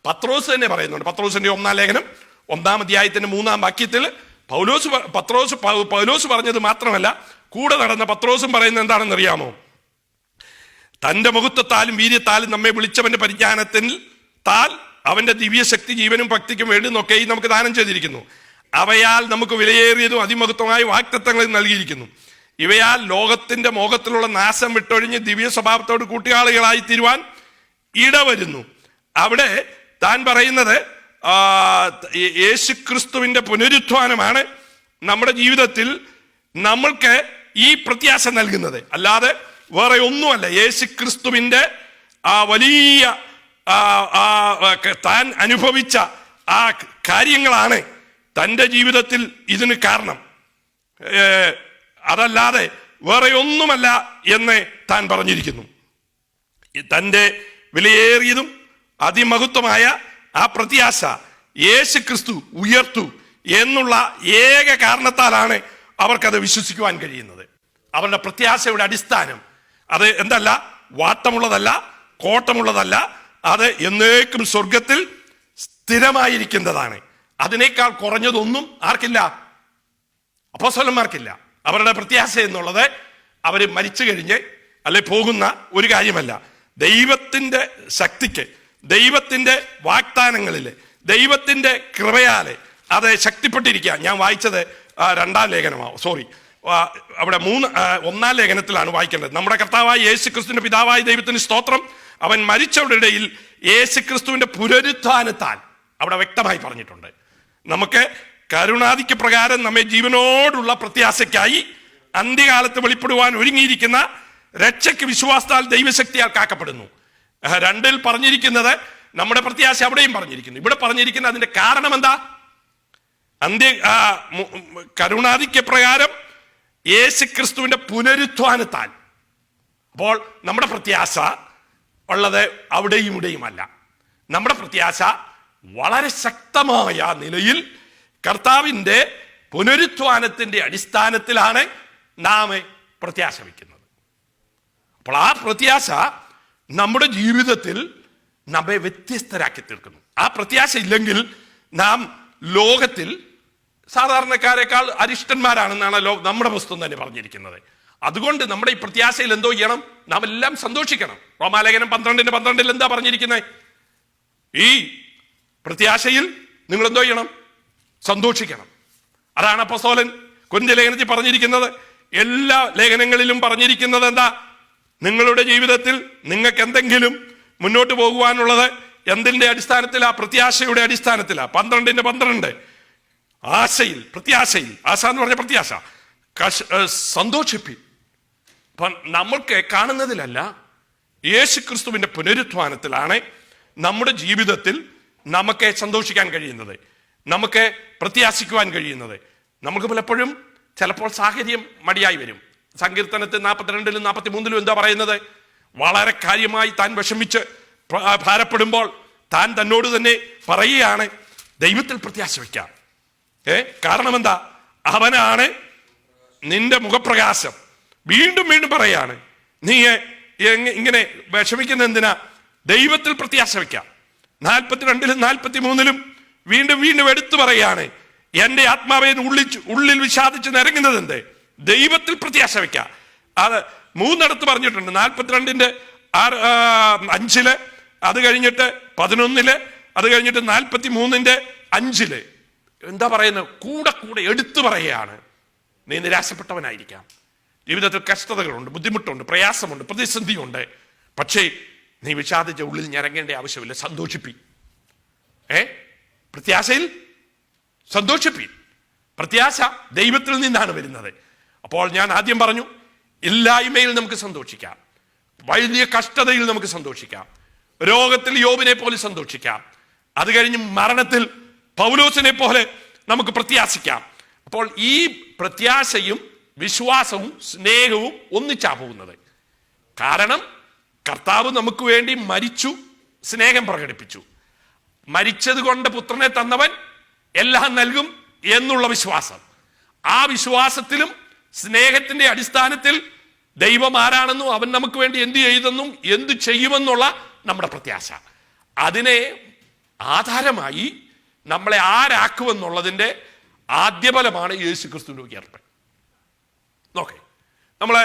പത്രോസ് തന്നെ പറയുന്നുണ്ട്. പത്രോസിന്റെ 1-ാം ലേഖനം 1-ാം അധ്യായത്തിന്റെ 3-ാം വാക്യത്തിൽ പൗലോസ് പറഞ്ഞത് മാത്രമല്ല, കൂടെ നടന്ന പത്രോസും പറയുന്നത് എന്താണെന്ന് അറിയാമോ? തന്റെ മുഖത്വത്താലും വീര്യത്താലും നമ്മെ വിളിച്ചവന്റെ പരിജ്ഞാനത്തിൽ അവന്റെ ദിവ്യശക്തി ജീവനും ഭക്തിക്കും വേണ്ടി നോക്കെയും നമുക്ക് ദാനം ചെയ്തിരിക്കുന്നു. അവയാൽ നമുക്ക് വിലയേറിയതും അതിമഹത്വമായ വാഗ്ദത്തങ്ങൾ നൽകിയിരിക്കുന്നു. ഇവയാൽ ലോകത്തിന്റെ മോഹത്തിലുള്ള നാശം വിട്ടൊഴിഞ്ഞ് ദിവ്യ സ്വഭാവത്തോട് കൂട്ടിയാളികളായി തീരുവാൻ ഇടവരുന്നു. അവിടെ താൻ പറയുന്നത് യേശുക്രിസ്തുവിന്റെ പുനരുത്ഥാനമാണ് നമ്മുടെ ജീവിതത്തിൽ നമ്മൾക്ക് ഈ പ്രത്യാശ നൽകുന്നത്, അല്ലാതെ വേറെ ഒന്നുമല്ല. യേശുക്രിസ്തുവിന്റെ ആ വലിയ താൻ അനുഭവിച്ച ആ കാര്യങ്ങളാണ് തൻ്റെ ജീവിതത്തിൽ ഇതിന് കാരണം, അതല്ലാതെ വേറെ ഒന്നുമല്ല എന്ന് താൻ പറഞ്ഞിരിക്കുന്നു. തൻ്റെ വിലയേറിയതും അതിമഹത്വമായ ആ പ്രത്യാശ യേശു ക്രിസ്തു ഉയർത്തു എന്നുള്ള ഏക കാരണത്താലാണ് അവർക്കത് വിശ്വസിക്കുവാൻ കഴിയുന്നത്. അവരുടെ പ്രത്യാശയുടെ അടിസ്ഥാനം അത് എന്തല്ല, വാട്ടമുള്ളതല്ല, കോട്ടമുള്ളതല്ല, അത് എന്നേക്കും സ്വർഗത്തിൽ സ്ഥിരമായിരിക്കുന്നതാണ്. അതിനേക്കാൾ കുറഞ്ഞതൊന്നും ആർക്കില്ല? അപ്പോസ്തലന്മാർക്കില്ല. അവരുടെ പ്രത്യാശ എന്നുള്ളത് അവർ മരിച്ചു കഴിഞ്ഞ് അല്ലെ പോകുന്ന ഒരു കാര്യമല്ല. ദൈവത്തിന്റെ ശക്തിക്ക്, ദൈവത്തിന്റെ വാഗ്ദാനങ്ങളില്, ദൈവത്തിന്റെ കൃപയാല് അത് ശക്തിപ്പെട്ടിരിക്കുക. ഞാൻ വായിച്ചത് 2-ാം ലേഖനമാണ്, സോറി, അവിടെ 1-ാം ലേഖനത്തിലാണ് വായിക്കേണ്ടത്. നമ്മുടെ കർത്താവായ യേശു ക്രിസ്തുവിന്റെ പിതാവായ ദൈവത്തിന് സ്തോത്രം, അവൻ മരിച്ചവരുടെ ഇടയിൽ യേശു ക്രിസ്തുവിന്റെ പുനരുത്ഥാനത്താൽ അവിടെ വ്യക്തമായി പറഞ്ഞിട്ടുണ്ട്. നമുക്ക് കരുണാധിക്യ പ്രകാരം നമ്മെ ജീവനോടുള്ള പ്രത്യാശയ്ക്കായി അന്ത്യകാലത്ത് വെളിപ്പെടുവാൻ ഒരുങ്ങിയിരിക്കുന്ന രക്ഷയ്ക്ക് വിശ്വാസത്താൽ ദൈവശക്തിയാൽ കാക്കപ്പെടുന്നു. 2-ൽ പറഞ്ഞിരിക്കുന്നത് നമ്മുടെ പ്രത്യാശ, അവിടെയും പറഞ്ഞിരിക്കുന്നു. ഇവിടെ പറഞ്ഞിരിക്കുന്ന അതിന്റെ കാരണം എന്താ? കരുണാധിക്യ പ്രകാരം യേശു ക്രിസ്തുവിന്റെ പുനരുത്ഥാനത്താൽ. അപ്പോൾ നമ്മുടെ പ്രത്യാശ ഉള്ളത് അവിടെയും ഇവിടെയുമല്ല. നമ്മുടെ പ്രത്യാശ വളരെ ശക്തമായ നിലയിൽ കർത്താവിന്റെ പുനരുത്ഥാനത്തിന്റെ അടിസ്ഥാനത്തിലാണ് നാം പ്രത്യാശ വയ്ക്കുന്നത്. അപ്പോൾ ആ പ്രത്യാശ നമ്മുടെ ജീവിതത്തിൽ നമ്മെ വ്യത്യസ്തരാക്കി തീർക്കുന്നു. ആ പ്രത്യാശ ഇല്ലെങ്കിൽ നാം ലോകത്തിൽ സാധാരണക്കാരെക്കാൾ അരിഷ്ടന്മാരാണെന്നാണല്ലോ നമ്മുടെ പുസ്തകം തന്നെ പറഞ്ഞിരിക്കുന്നത്. അതുകൊണ്ട് നമ്മുടെ ഈ പ്രത്യാശയിൽ എന്തോ ചെയ്യണം? നാം എല്ലാം സന്തോഷിക്കണം. റോമാലേഖനം 12:12 എന്താ പറഞ്ഞിരിക്കുന്നത്? ഈ പ്രത്യാശയിൽ നിങ്ങൾ എന്തോ ചെയ്യണം? സന്തോഷിക്കണം. അതാണ് അപ്പോസ്തലൻ കൊരിന്ത്യർ ലേഖനത്തിൽ പറഞ്ഞിരിക്കുന്നത്. എല്ലാ ലേഖനങ്ങളിലും പറഞ്ഞിരിക്കുന്നത് എന്താ? നിങ്ങളുടെ ജീവിതത്തിൽ നിങ്ങൾക്ക് എന്തെങ്കിലും മുന്നോട്ട് പോകുവാനുള്ളത് എന്തിന്റെ അടിസ്ഥാനത്തിലാ? പ്രത്യാശയുടെ അടിസ്ഥാനത്തിലാ. 12:12 ആശയിൽ, പ്രത്യാശയിൽ, ആശ എന്ന് പറഞ്ഞ പ്രത്യാശ, സന്തോഷിപ്പി. നമ്മൾക്ക് കാണുന്നതിലല്ല, യേശു ക്രിസ്തുവിന്റെ പുനരുത്ഥാനത്തിലാണ് നമ്മുടെ ജീവിതത്തിൽ നമുക്ക് സന്തോഷിക്കാൻ കഴിയുന്നത്, നമുക്ക് പ്രത്യാശിക്കുവാൻ കഴിയുന്നത്. നമുക്ക് പലപ്പോഴും ചിലപ്പോൾ സാഹചര്യം മടിയായി വരും. സങ്കീർത്തനത്തിൽ 42-ലും 43-ലും എന്താ പറയുന്നത്? വളരെ കാര്യമായി താൻ വിഷമിച്ച് ഭാരപ്പെടുമ്പോൾ താൻ തന്നോട് തന്നെ പറയുകയാണ്, ദൈവത്തിൽ പ്രത്യാശ വയ്ക്കാം. കാരണം എന്താ? അവനാണ് നിന്റെ മുഖപ്രകാശം. വീണ്ടും വീണ്ടും പറയാണ്, നീ ഇങ്ങനെ വിഷമിക്കുന്ന എന്തിനാ? ദൈവത്തിൽ പ്രത്യാശ വയ്ക്കാം. 42-ലും 43-ലും വീണ്ടും വീണ്ടും എടുത്തു പറയാണ്, എന്റെ ആത്മാവെ ഉള്ളിൽ വിഷാദിച്ച് നിരങ്ങുന്നത് എന്ത്? ദൈവത്തിൽ പ്രത്യാശ വയ്ക്കാം. അത് 3 പറഞ്ഞിട്ടുണ്ട്. 42-5, അത് കഴിഞ്ഞിട്ട് 11, അത് കഴിഞ്ഞിട്ട് 43-5 എന്താ പറയുന്നത്? കൂടെ കൂടെ എടുത്തു പറയുകയാണ്, നീ നിരാശപ്പെട്ടവനായിരിക്കാം, ജീവിതത്തിൽ കഷ്ടതകളുണ്ട്, ബുദ്ധിമുട്ടുണ്ട്, പ്രയാസമുണ്ട്, പ്രതിസന്ധിയുണ്ട്, പക്ഷേ നീ വിഷാദിച്ച ഉള്ളിൽ ഞരങ്ങേണ്ട ആവശ്യമില്ല. സന്തോഷിപ്പി. പ്രത്യാശയിൽ സന്തോഷിപ്പി. പ്രത്യാശ ദൈവത്തിൽ നിന്നാണ് വരുന്നത്. അപ്പോൾ ഞാൻ ആദ്യം പറഞ്ഞു, ഇല്ലായ്മയിൽ നമുക്ക് സന്തോഷിക്കാം, വലിയ കഷ്ടതയിൽ നമുക്ക് സന്തോഷിക്കാം, രോഗത്തിൽ യോബിനെ പോലെ സന്തോഷിക്കാം. അത് കഴിഞ്ഞ് മരണത്തിൽ പൗലോസിനെ പോലെ നമുക്ക് പ്രത്യാശിക്കാം. അപ്പോൾ ഈ പ്രത്യാശയും വിശ്വാസവും സ്നേഹവും ഒന്നിച്ചാ പോകുന്നത്. കാരണം കർത്താവ് നമുക്ക് വേണ്ടി മരിച്ചു, സ്നേഹം പ്രകടിപ്പിച്ചു. മരിച്ചത് കൊണ്ട് പുത്രനെ തന്നവൻ എല്ലാം നൽകും എന്നുള്ള വിശ്വാസം. ആ വിശ്വാസത്തിലും സ്നേഹത്തിന്റെ അടിസ്ഥാനത്തിൽ ദൈവം ആരാണെന്നും അവൻ നമുക്ക് വേണ്ടി എന്ത് ചെയ്തെന്നും എന്ത് ചെയ്യുമെന്നുള്ള നമ്മുടെ പ്രത്യാശ, അതിനെ ആധാരമായി നമ്മളെ ആരാക്കുമെന്നുള്ളതിന്റെ ആദ്യഫലമാണ് യേശു ക്രിസ്തുവിന്റെ ഉയർപ്പ്. നോക്കേ, നമ്മളെ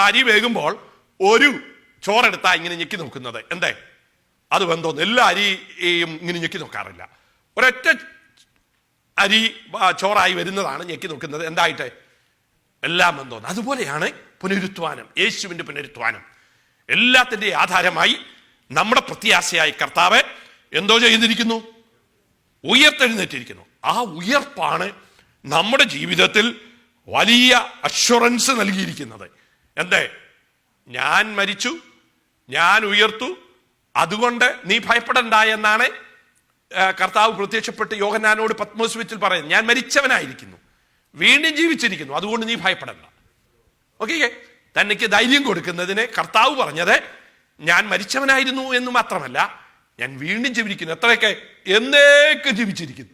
അരി വേകുമ്പോൾ ഒരു ചോറെടുത്താ ഇങ്ങനെ ഞെക്കി നോക്കുന്നത് എന്തേ? അത് വെന്തോന്ന്. എല്ലാ അരിയും ഇങ്ങനെ ഞെക്കി നോക്കാറില്ല. ഒരൊറ്റ അരി ചോറായി വരുന്നതാണ് ഞെക്കി നോക്കുന്നത്. എന്തായിട്ട്? എല്ലാം വെന്തോന്ന്. അതുപോലെയാണ് പുനരുത്ഥാനം, യേശുവിന്റെ പുനരുത്ഥാനം. എല്ലാത്തിൻ്റെ ആധാരമായി നമ്മുടെ പ്രത്യാശയായി കർത്താവ് എന്തോ ചെയ്തിരിക്കുന്നു? ഉയർത്തെഴുന്നേറ്റിരിക്കുന്നു. ആ ഉയർപ്പാണ് നമ്മുടെ ജീവിതത്തിൽ വലിയ അഷ്വറൻസ് നൽകിയിരിക്കുന്നത്. എന്തേ? ഞാൻ മരിച്ചു, ഞാൻ ഉയർത്തു, അതുകൊണ്ട് നീ ഭയപ്പെടണ്ട എന്നാണ് കർത്താവ് പ്രത്യക്ഷപ്പെട്ട് യോഹന്നാനോട് പത്മോസ് വെച്ചിൽ പറയുന്നത്. ഞാൻ മരിച്ചവനായിരിക്കുന്നു, വീണ്ടും ജീവിച്ചിരിക്കുന്നു, അതുകൊണ്ട് നീ ഭയപ്പെടണ്ട. ഓക്കെ, തനിക്ക് ധൈര്യം കൊടുക്കുന്നതിന് കർത്താവ് പറഞ്ഞത് ഞാൻ മരിച്ചവനായിരുന്നു എന്ന് മാത്രമല്ല, ഞാൻ വീണ്ടും ജീവിക്കുന്നു. എത്രയൊക്കെ? എന്നേക്കും ജീവിച്ചിരിക്കുന്നു.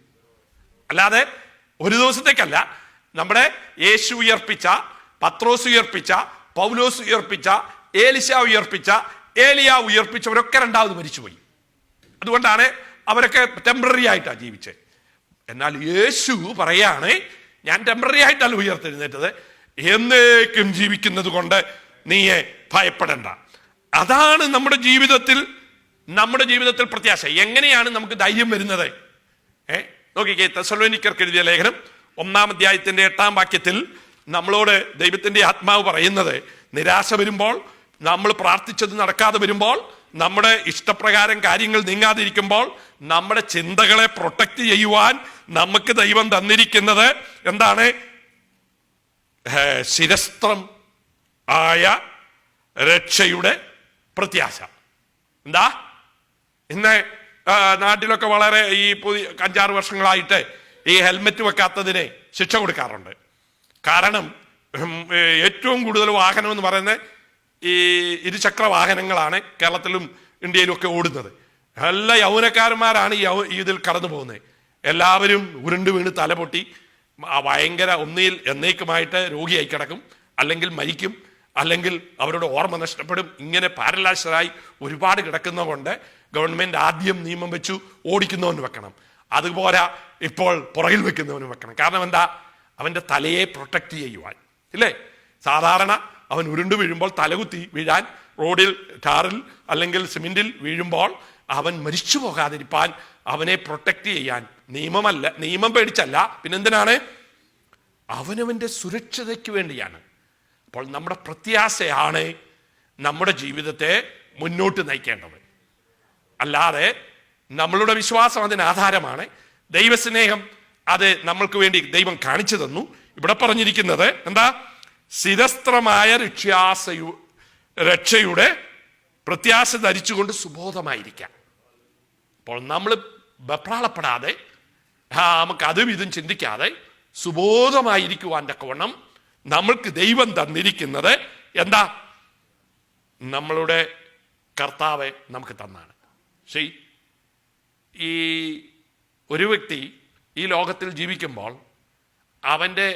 അല്ലാതെ ഒരു ദിവസത്തേക്കല്ല. നമ്മുടെ യേശു ഉയർപ്പിച്ച, പത്രോസ് ഉയർപ്പിച്ച, പൗലോസ് ഉയർപ്പിച്ച, ഏലിശ ഉയർപ്പിച്ച, ഏലിയ ഉയർപ്പിച്ചവരൊക്കെ രണ്ടാമത് മരിച്ചുപോയി. അതുകൊണ്ടാണ് അവരൊക്കെ ടെമ്പററി ആയിട്ടാണ് ജീവിച്ചത്. എന്നാൽ യേശു പറയാണ്, ഞാൻ ടെമ്പററി ആയിട്ടല്ല ഉയർത്തെഴുന്നേറ്റത്, എന്നേക്കും ജീവിക്കുന്നത് കൊണ്ട് നീയെ ഭയപ്പെടണ്ട. അതാണ് നമ്മുടെ ജീവിതത്തിൽ പ്രത്യാശ. എങ്ങനെയാണ് നമുക്ക് ധൈര്യം വരുന്നത്? നോക്കിക്കേ, തെസ്സലോനിക്കർക്ക് എഴുതിയ ലേഖനം 1-ാം അധ്യായത്തിന്റെ 8-ാം വാക്യത്തിൽ നമ്മളോട് ദൈവത്തിന്റെ ആത്മാവ് പറയുന്നത്, നിരാശ വരുമ്പോൾ, നമ്മൾ പ്രാർത്ഥിച്ചത് നടക്കാതെ വരുമ്പോൾ, നമ്മുടെ ഇഷ്ടപ്രകാരം കാര്യങ്ങൾ നീങ്ങാതിരിക്കുമ്പോൾ, നമ്മുടെ ചിന്തകളെ പ്രൊട്ടക്ട് ചെയ്യുവാൻ നമുക്ക് ദൈവം തന്നിരിക്കുന്നത് എന്താണ്? ശിരസ്ത്രം ആയ രക്ഷയുടെ പ്രത്യാശ. എന്താ? ഇന്ന് നാട്ടിലൊക്കെ വളരെ ഈ 5-6 വർഷങ്ങളായിട്ട് ഈ ഹെൽമെറ്റ് വെക്കാത്തതിന് ശിക്ഷ കൊടുക്കാറുണ്ട്. കാരണം ഏറ്റവും കൂടുതൽ വാഹനം എന്ന് പറയുന്നത് ഈ ഇരുചക്ര വാഹനങ്ങളാണ് കേരളത്തിലും ഇന്ത്യയിലും ഒക്കെ ഓടുന്നത്. എല്ലാ യൗവനക്കാരന്മാരാണ് ഇതിൽ കടന്നു പോകുന്നത്. എല്ലാവരും ഉരുണ്ട് വീണ് തലപൊട്ടി ഭയങ്കര ഒന്നിൽ എന്നേക്കുമായിട്ട് രോഗിയായി കിടക്കും, അല്ലെങ്കിൽ മരിക്കും, അല്ലെങ്കിൽ അവരുടെ ഓർമ്മ നഷ്ടപ്പെടും. ഇങ്ങനെ പാരലൈസ്ഡായി ഒരുപാട് കിടക്കുന്നതുകൊണ്ട് ഗവൺമെന്റ് ആദ്യം നിയമം വെച്ചു ഓടിക്കുന്നവന് വെക്കണം, അതുപോലെ ഇപ്പോൾ പുറകിൽ വെക്കുന്നവന് വെക്കണം. കാരണം എന്താ? അവന്റെ തലയെ പ്രൊട്ടക്ട് ചെയ്യുവാൻ, ഇല്ലേ? സാധാരണ അവൻ ഉരുണ്ടു വീഴുമ്പോൾ തലകുത്തി വീഴാൻ, റോഡിൽ, ടാറിൽ അല്ലെങ്കിൽ സിമെന്റിൽ വീഴുമ്പോൾ അവൻ മരിച്ചു പോകാതിരിക്കാൻ അവനെ പ്രൊട്ടക്ട് ചെയ്യാൻ നിയമം പേടിച്ചല്ല, പിന്നെന്തിനാണ്? അവനവന്റെ സുരക്ഷതയ്ക്ക് വേണ്ടിയാണ്. അപ്പോൾ നമ്മുടെ പ്രത്യാശയാണ് നമ്മുടെ ജീവിതത്തെ മുന്നോട്ട് നയിക്കേണ്ടത്. അല്ലാതെ നമ്മളുടെ വിശ്വാസം അതിന് ആധാരമാണ്. ദൈവസ്നേഹം അത് നമ്മൾക്ക് വേണ്ടി ദൈവം കാണിച്ചു തന്നു. ഇവിടെ പറഞ്ഞിരിക്കുന്നത് എന്താ? ശിരസ്ത്രമായ രക്ഷയുടെ പ്രത്യാശ ധരിച്ചുകൊണ്ട് സുബോധമായിരിക്കാം. അപ്പോൾ നമ്മൾ വെപ്രാളപ്പെടാതെ, നമുക്ക് അതും ഇതും ചിന്തിക്കാതെ സുബോധമായിരിക്കുവാൻ തക്കവണ്ണം നമ്മൾക്ക് ദൈവം തന്നിരിക്കുന്നത് എന്താ? നമ്മളുടെ കർത്താവ് നമുക്ക് തന്നാണ്. ശരി, ഈ ഒരു വ്യക്തി ഈ ലോകത്തിൽ ജീവിക്കുമ്പോൾ അവൻ്റെ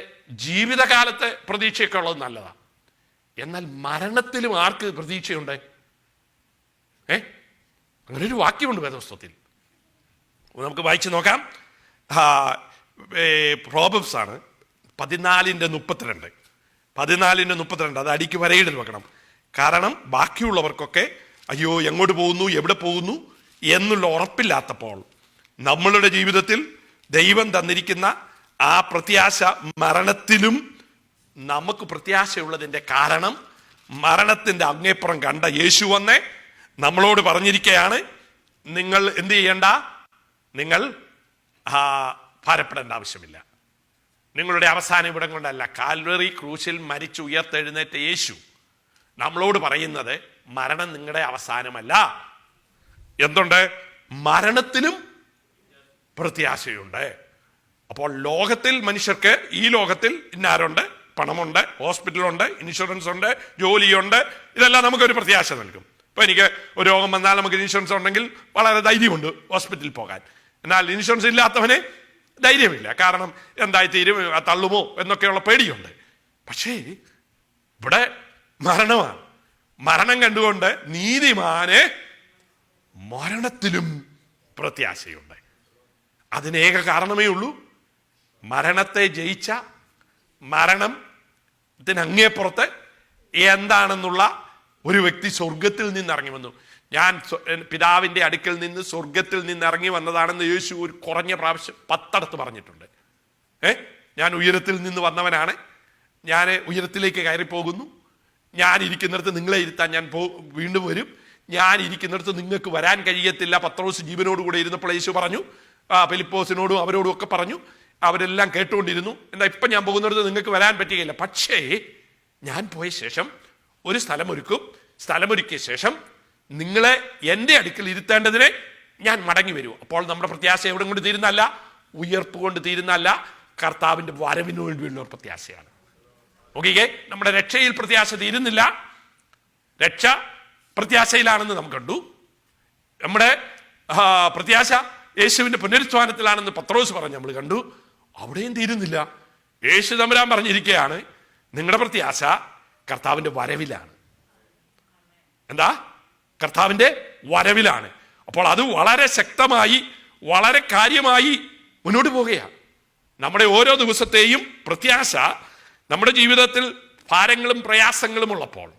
ജീവിതകാലത്തെ പ്രതീക്ഷയൊക്കെ ഉള്ളത് നല്ലതാണ്. എന്നാൽ മരണത്തിലും ആർക്ക് പ്രതീക്ഷയുണ്ട്? അങ്ങനൊരു വാക്യമുണ്ട് വേദപുസ്തകത്തിൽ, നമുക്ക് വായിച്ചു നോക്കാം. പ്രോബബ്സ് ആണ് 14:32. 14:32 അത് അടിക്ക് വരയിടൽ വെക്കണം. കാരണം ബാക്കിയുള്ളവർക്കൊക്കെ അയ്യോ എങ്ങോട്ട് പോകുന്നു, എവിടെ പോകുന്നു എന്നുള്ള ഉറപ്പില്ലാത്തപ്പോൾ നമ്മളുടെ ജീവിതത്തിൽ ദൈവം തന്നിരിക്കുന്ന ആ പ്രത്യാശ മരണത്തിലും നമുക്ക് പ്രത്യാശയുള്ളതിൻ്റെ കാരണം മരണത്തിൻ്റെ അങ്ങേപ്പുറം കണ്ട യേശു വന്ന് നമ്മളോട് പറഞ്ഞിരിക്കുകയാണ്, നിങ്ങൾ എന്ത് ചെയ്യണ്ട, നിങ്ങൾ ഭാരപ്പെടേണ്ട ആവശ്യമില്ല. നിങ്ങളുടെ അവസാനം ഇവിടം കൊണ്ടല്ല, കാൽവറി ക്രൂശിൽ മരിച്ചു ഉയർത്തെഴുന്നേറ്റ യേശു നമ്മളോട് പറയുന്നത് മരണം നിങ്ങളുടെ അവസാനമല്ല. എന്തുണ്ട്? മരണത്തിലും പ്രത്യാശയുണ്ട്. അപ്പോൾ ലോകത്തിൽ മനുഷ്യർക്ക്, ഈ ലോകത്തിൽ ഇന്നാരുണ്ട്, പണമുണ്ട്, ഹോസ്പിറ്റലുണ്ട്, ഇൻഷുറൻസ് ഉണ്ട്, ജോലിയുണ്ട്, ഇതെല്ലാം നമുക്കൊരു പ്രത്യാശ നൽകും. ഇപ്പൊ എനിക്ക് ഒരു രോഗം വന്നാൽ നമുക്ക് ഇൻഷുറൻസ് ഉണ്ടെങ്കിൽ വളരെ ധൈര്യമുണ്ട് ഹോസ്പിറ്റലിൽ പോകാൻ. എന്നാൽ ഇൻഷുറൻസ് ഇല്ലാത്തവന് ധൈര്യമില്ല. കാരണം എന്തായി തീരും, തള്ളുമോ എന്നൊക്കെയുള്ള പേടിയുണ്ട്. പക്ഷേ ഇവിടെ മരണമാണ്. മരണം കണ്ടുകൊണ്ട് നീതിമാന് മരണത്തിലും പ്രത്യാശയുണ്ട്. അതിനേക കാരണമേ ഉള്ളൂ, മരണത്തെ ജയിച്ച, മരണത്തിനങ്ങേപ്പുറത്ത് എന്താണെന്നുള്ള ഒരു വ്യക്തി സ്വർഗത്തിൽ നിന്ന് ഇറങ്ങി വന്നു. ഞാൻ പിതാവിന്റെ അടുക്കൽ നിന്ന് സ്വർഗത്തിൽ നിന്ന് ഇറങ്ങി വന്നതാണെന്ന് യേശു ഒരു കുറഞ്ഞ പ്രാവശ്യം 10 പറഞ്ഞിട്ടുണ്ട്. ഞാൻ ഉയരത്തിൽ നിന്ന് വന്നവനാണ്, ഞാൻ ഉയരത്തിലേക്ക് കയറിപ്പോകുന്നു, ഞാൻ ഇരിക്കുന്നിടത്ത് നിങ്ങളെ ഇരുത്താൻ ഞാൻ വീണ്ടും വരും, ഞാൻ ഇരിക്കുന്നിടത്ത് നിങ്ങൾക്ക് വരാൻ കഴിയത്തില്ല. പത്രോസ് ജീവനോടുകൂടെ ഇരുന്നപ്പോൾ യേശു പറഞ്ഞു, ഫിലിപ്പോസിനോടും അവരോടും ഒക്കെ പറഞ്ഞു. അവരെല്ലാം കേട്ടുകൊണ്ടിരുന്നു. എന്താ ഇപ്പം ഞാൻ പോകുന്നിടത്ത് നിങ്ങൾക്ക് വരാൻ പറ്റുകയില്ല, പക്ഷേ ഞാൻ പോയ ശേഷം ഒരു സ്ഥലമൊരുക്കും, സ്ഥലമൊരുക്കിയ ശേഷം നിങ്ങളെ എൻ്റെ അടുക്കൽ ഇരുത്തേണ്ടതിന് ഞാൻ മടങ്ങി വരൂ. അപ്പോൾ നമ്മുടെ പ്രത്യാശ എവിടെ കൊണ്ട് തീരുന്നല്ല, ഉയർപ്പ് കൊണ്ട് തീരുന്നല്ല, കർത്താവിൻ്റെ വരവിന് വേണ്ടിയുള്ള ഒരു പ്രത്യാശയാണ്. ഓക്കെ, നമ്മുടെ രക്ഷയിൽ പ്രത്യാശ തീരുന്നില്ല, രക്ഷ പ്രത്യാശയിലാണെന്ന് നാം കണ്ടു. നമ്മുടെ പ്രത്യാശ യേശുവിന്റെ പുനരുത്ഥാനത്തിലാണെന്ന് പത്രോസ് പറഞ്ഞ് നമ്മൾ കണ്ടു. അവിടെയും തീരുന്നില്ല. യേശു തമ്പുരാൻ പറഞ്ഞിരിക്കുകയാണ്, നിങ്ങളുടെ പ്രത്യാശ കർത്താവിന്റെ വരവിലാണ്. എന്താ? കർത്താവിന്റെ വരവിലാണ്. അപ്പോൾ അത് വളരെ ശക്തമായി, വളരെ കാര്യമായി മുന്നോട്ട് പോവുകയാണ്. നമ്മുടെ ഓരോ ദിവസത്തെയും പ്രത്യാശ നമ്മുടെ ജീവിതത്തിൽ ഭാരങ്ങളും പ്രയാസങ്ങളും ഉള്ളപ്പോൾ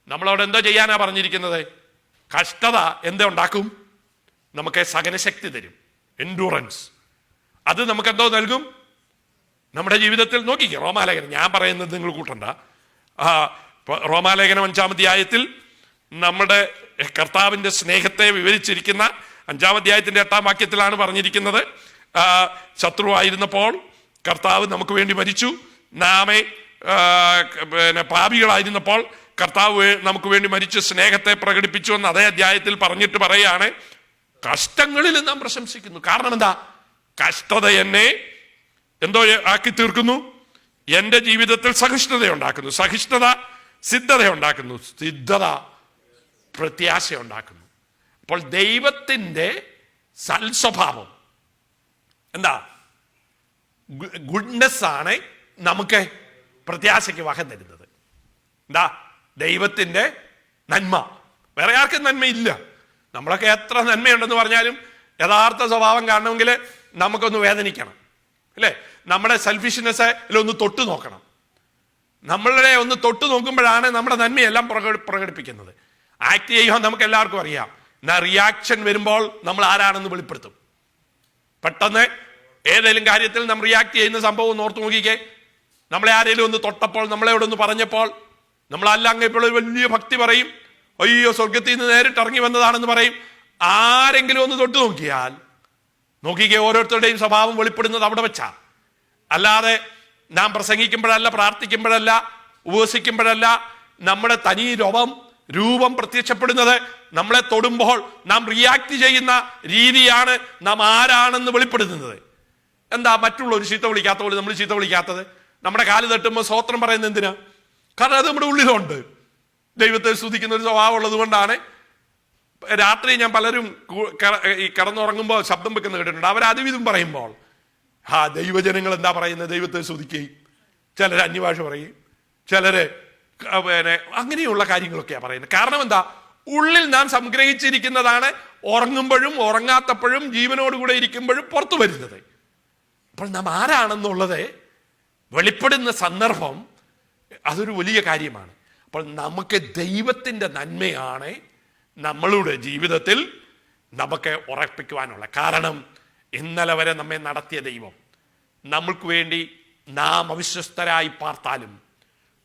നമ്മളവിടെ എന്താ ചെയ്യാനാ പറഞ്ഞിരിക്കുന്നത്? കഷ്ടത എന്താ ഉണ്ടാക്കും? നമുക്ക് സഹനശക്തി തരും, എൻഡൂറൻസ്. അത് നമുക്ക് എന്തോ നൽകും നമ്മുടെ ജീവിതത്തിൽ. നോക്കിക്കേ, റോമാലേഖനം, ഞാൻ പറയുന്നത് നിങ്ങൾ കൂട്ടണ്ട. റോമാലേഖനം 5-ാം അധ്യായത്തിൽ നമ്മുടെ കർത്താവിന്റെ സ്നേഹത്തെ വിവരിച്ചിരിക്കുന്ന 5-ാം അധ്യായത്തിന്റെ 8-ാം വാക്യത്തിലാണ് പറഞ്ഞിരിക്കുന്നത്, ശത്രുവായിരുന്നപ്പോൾ കർത്താവ് നമുക്ക് വേണ്ടി മരിച്ചു, നാമേ പാപികളായിരുന്നപ്പോൾ കർത്താവ് നമുക്ക് വേണ്ടി മരിച്ച് സ്നേഹത്തെ പ്രകടിപ്പിച്ചു എന്ന് അതേ അധ്യായത്തിൽ പറഞ്ഞിട്ട് പറയാണ്, കഷ്ടങ്ങളിൽ നാം പ്രശംസിക്കുന്നു. കാരണം എന്താ? കഷ്ടത എന്നെ എന്തോ ആക്കി തീർക്കുന്നു, എൻ്റെ ജീവിതത്തിൽ സഹിഷ്ണുത ഉണ്ടാക്കുന്നു, സഹിഷ്ണുത സിദ്ധത ഉണ്ടാക്കുന്നു, സിദ്ധത പ്രത്യാശ ഉണ്ടാക്കുന്നു. അപ്പോൾ ദൈവത്തിൻ്റെ സൽസ്വഭാവം എന്താ? ഗുഡ്നെസ് ആണ് നമുക്ക് പ്രത്യാശയ്ക്ക് വക തരുന്നത്. എന്താ? ദൈവത്തിൻ്റെ നന്മ. വേറെ ആർക്കും നന്മയില്ല. നമ്മളൊക്കെ എത്ര നന്മയുണ്ടെന്ന് പറഞ്ഞാലും യഥാർത്ഥ സ്വഭാവം കാണണമെങ്കിൽ നമുക്കൊന്ന് വേദനിക്കണം, അല്ലേ? നമ്മുടെ സെൽഫിഷ്നെസ് ഒന്ന് തൊട്ട് നോക്കണം. നമ്മളെ ഒന്ന് തൊട്ട് നോക്കുമ്പോഴാണ് നമ്മുടെ നന്മയെല്ലാം പ്രകടിപ്പിക്കുന്നത്. ആക്ട് ചെയ്യുവാൻ നമുക്ക് എല്ലാവർക്കും അറിയാം. എന്നാൽ റിയാക്ഷൻ വരുമ്പോൾ നമ്മൾ ആരാണെന്ന് വെളിപ്പെടുത്തും. പെട്ടെന്ന് ഏതെങ്കിലും കാര്യത്തിൽ നമ്മൾ റിയാക്ട് ചെയ്യുന്ന സംഭവം ഒന്ന് ഓർത്ത് നോക്കിക്കേ. നമ്മളെ ആരെങ്കിലും ഒന്ന് തൊട്ടപ്പോൾ, നമ്മളെയോടൊന്ന് പറഞ്ഞപ്പോൾ, നമ്മളല്ല അങ്ങേപ്പോൾ ഒരു വലിയ ഭക്തി പറയും, അയ്യോ സ്വർഗത്തിൽ നിന്ന് നേരിട്ട് ഇറങ്ങി വന്നതാണെന്ന് പറയും. ആരെങ്കിലും ഒന്ന് തൊട്ട് നോക്കിക്കേ, ഓരോരുത്തരുടെയും സ്വഭാവം വെളിപ്പെടുന്നത് അവിടെ വെച്ചാ. അല്ലാതെ നാം പ്രസംഗിക്കുമ്പോഴല്ല, പ്രാർത്ഥിക്കുമ്പോഴല്ല, ഉപവസിക്കുമ്പോഴല്ല. നമ്മുടെ തനി രൂപം പ്രത്യക്ഷപ്പെടുന്നത് നമ്മളെ തൊടുമ്പോൾ നാം റിയാക്ട് ചെയ്യുന്ന രീതിയാണ് നാം ആരാണെന്ന് വെളിപ്പെടുത്തുന്നത്. എന്താ മറ്റുള്ളവർ ചീത്ത വിളിക്കാത്ത പോലെ നമ്മൾ ചീത്ത വിളിക്കാത്തത്? നമ്മുടെ കാല് തട്ടുമ്പോൾ സ്തോത്രം പറയുന്നത് എന്തിനാ? കാരണം അത് നമ്മുടെ ഉള്ളിലുണ്ട്. ദൈവത്തെ സ്തുതിക്കുന്ന ഒരു സ്വഭാവം ഉള്ളത് കൊണ്ടാണ്. രാത്രി ഞാൻ പലരും ഈ കിടന്നുറങ്ങുമ്പോൾ ശബ്ദം വെക്കുന്ന കേട്ടിട്ടുണ്ട്. അവരതും ഇതും പറയുമ്പോൾ ദൈവജനങ്ങൾ എന്താ പറയുന്നത്? ദൈവത്തെ സ്തുതിക്കുകയും, ചിലർ അന്യഭാഷ പറയും, ചിലര് അങ്ങനെയുള്ള കാര്യങ്ങളൊക്കെയാണ് പറയുന്നത്. കാരണം എന്താ? ഉള്ളിൽ നാം സംഗ്രഹിച്ചിരിക്കുന്നതാണ് ഉറങ്ങുമ്പോഴും ഉറങ്ങാത്തപ്പോഴും ജീവനോടുകൂടെ ഇരിക്കുമ്പോഴും പുറത്തു വരുന്നത്. അപ്പോൾ നാം ആരാണെന്നുള്ളത് വെളിപ്പെടുന്ന സന്ദർഭം അതൊരു വലിയ കാര്യമാണ്. അപ്പോൾ നമുക്ക് ദൈവത്തിൻ്റെ നന്മയാണ് നമ്മളുടെ ജീവിതത്തിൽ നമുക്ക് ഉറപ്പിക്കുവാനുള്ള കാരണം. ഇന്നലെ വരെ നമ്മെ നടത്തിയ ദൈവം, നമ്മൾക്ക് വേണ്ടി നാം അവിശ്വസ്തരായി പാർത്താലും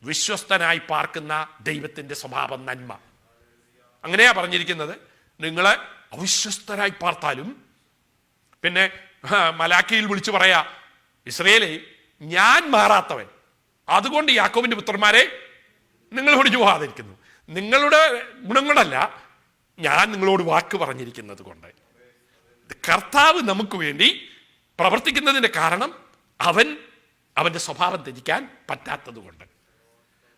വിശ്വസ്തനായി പാർക്കുന്ന ദൈവത്തിൻ്റെ സ്വഭാവം നന്മ. അങ്ങനെയാ പറഞ്ഞിരിക്കുന്നത്, നിങ്ങളെ അവിശ്വസ്തരായി പാർത്താലും. പിന്നെ മലാക്കിയിൽ വിളിച്ചു പറയാ, ഇസ്രയേലേ ഞാൻ മാറാത്തവൻ, അതുകൊണ്ട് യാക്കോബിന്റെ പുത്രന്മാരെ നിങ്ങൾ ഒഴിഞ്ഞു പോകാതിരിക്കുന്നു. നിങ്ങളുടെ ഗുണം കൊണ്ടല്ല, ഞാൻ നിങ്ങളോട് വാക്ക് പറഞ്ഞിരിക്കുന്നത് കൊണ്ട്. കർത്താവ് നമുക്ക് വേണ്ടി പ്രവർത്തിക്കുന്നതിന്റെ കാരണം അവന്റെ സ്വഭാവം ത്യജിക്കാൻ പറ്റാത്തത് കൊണ്ട്.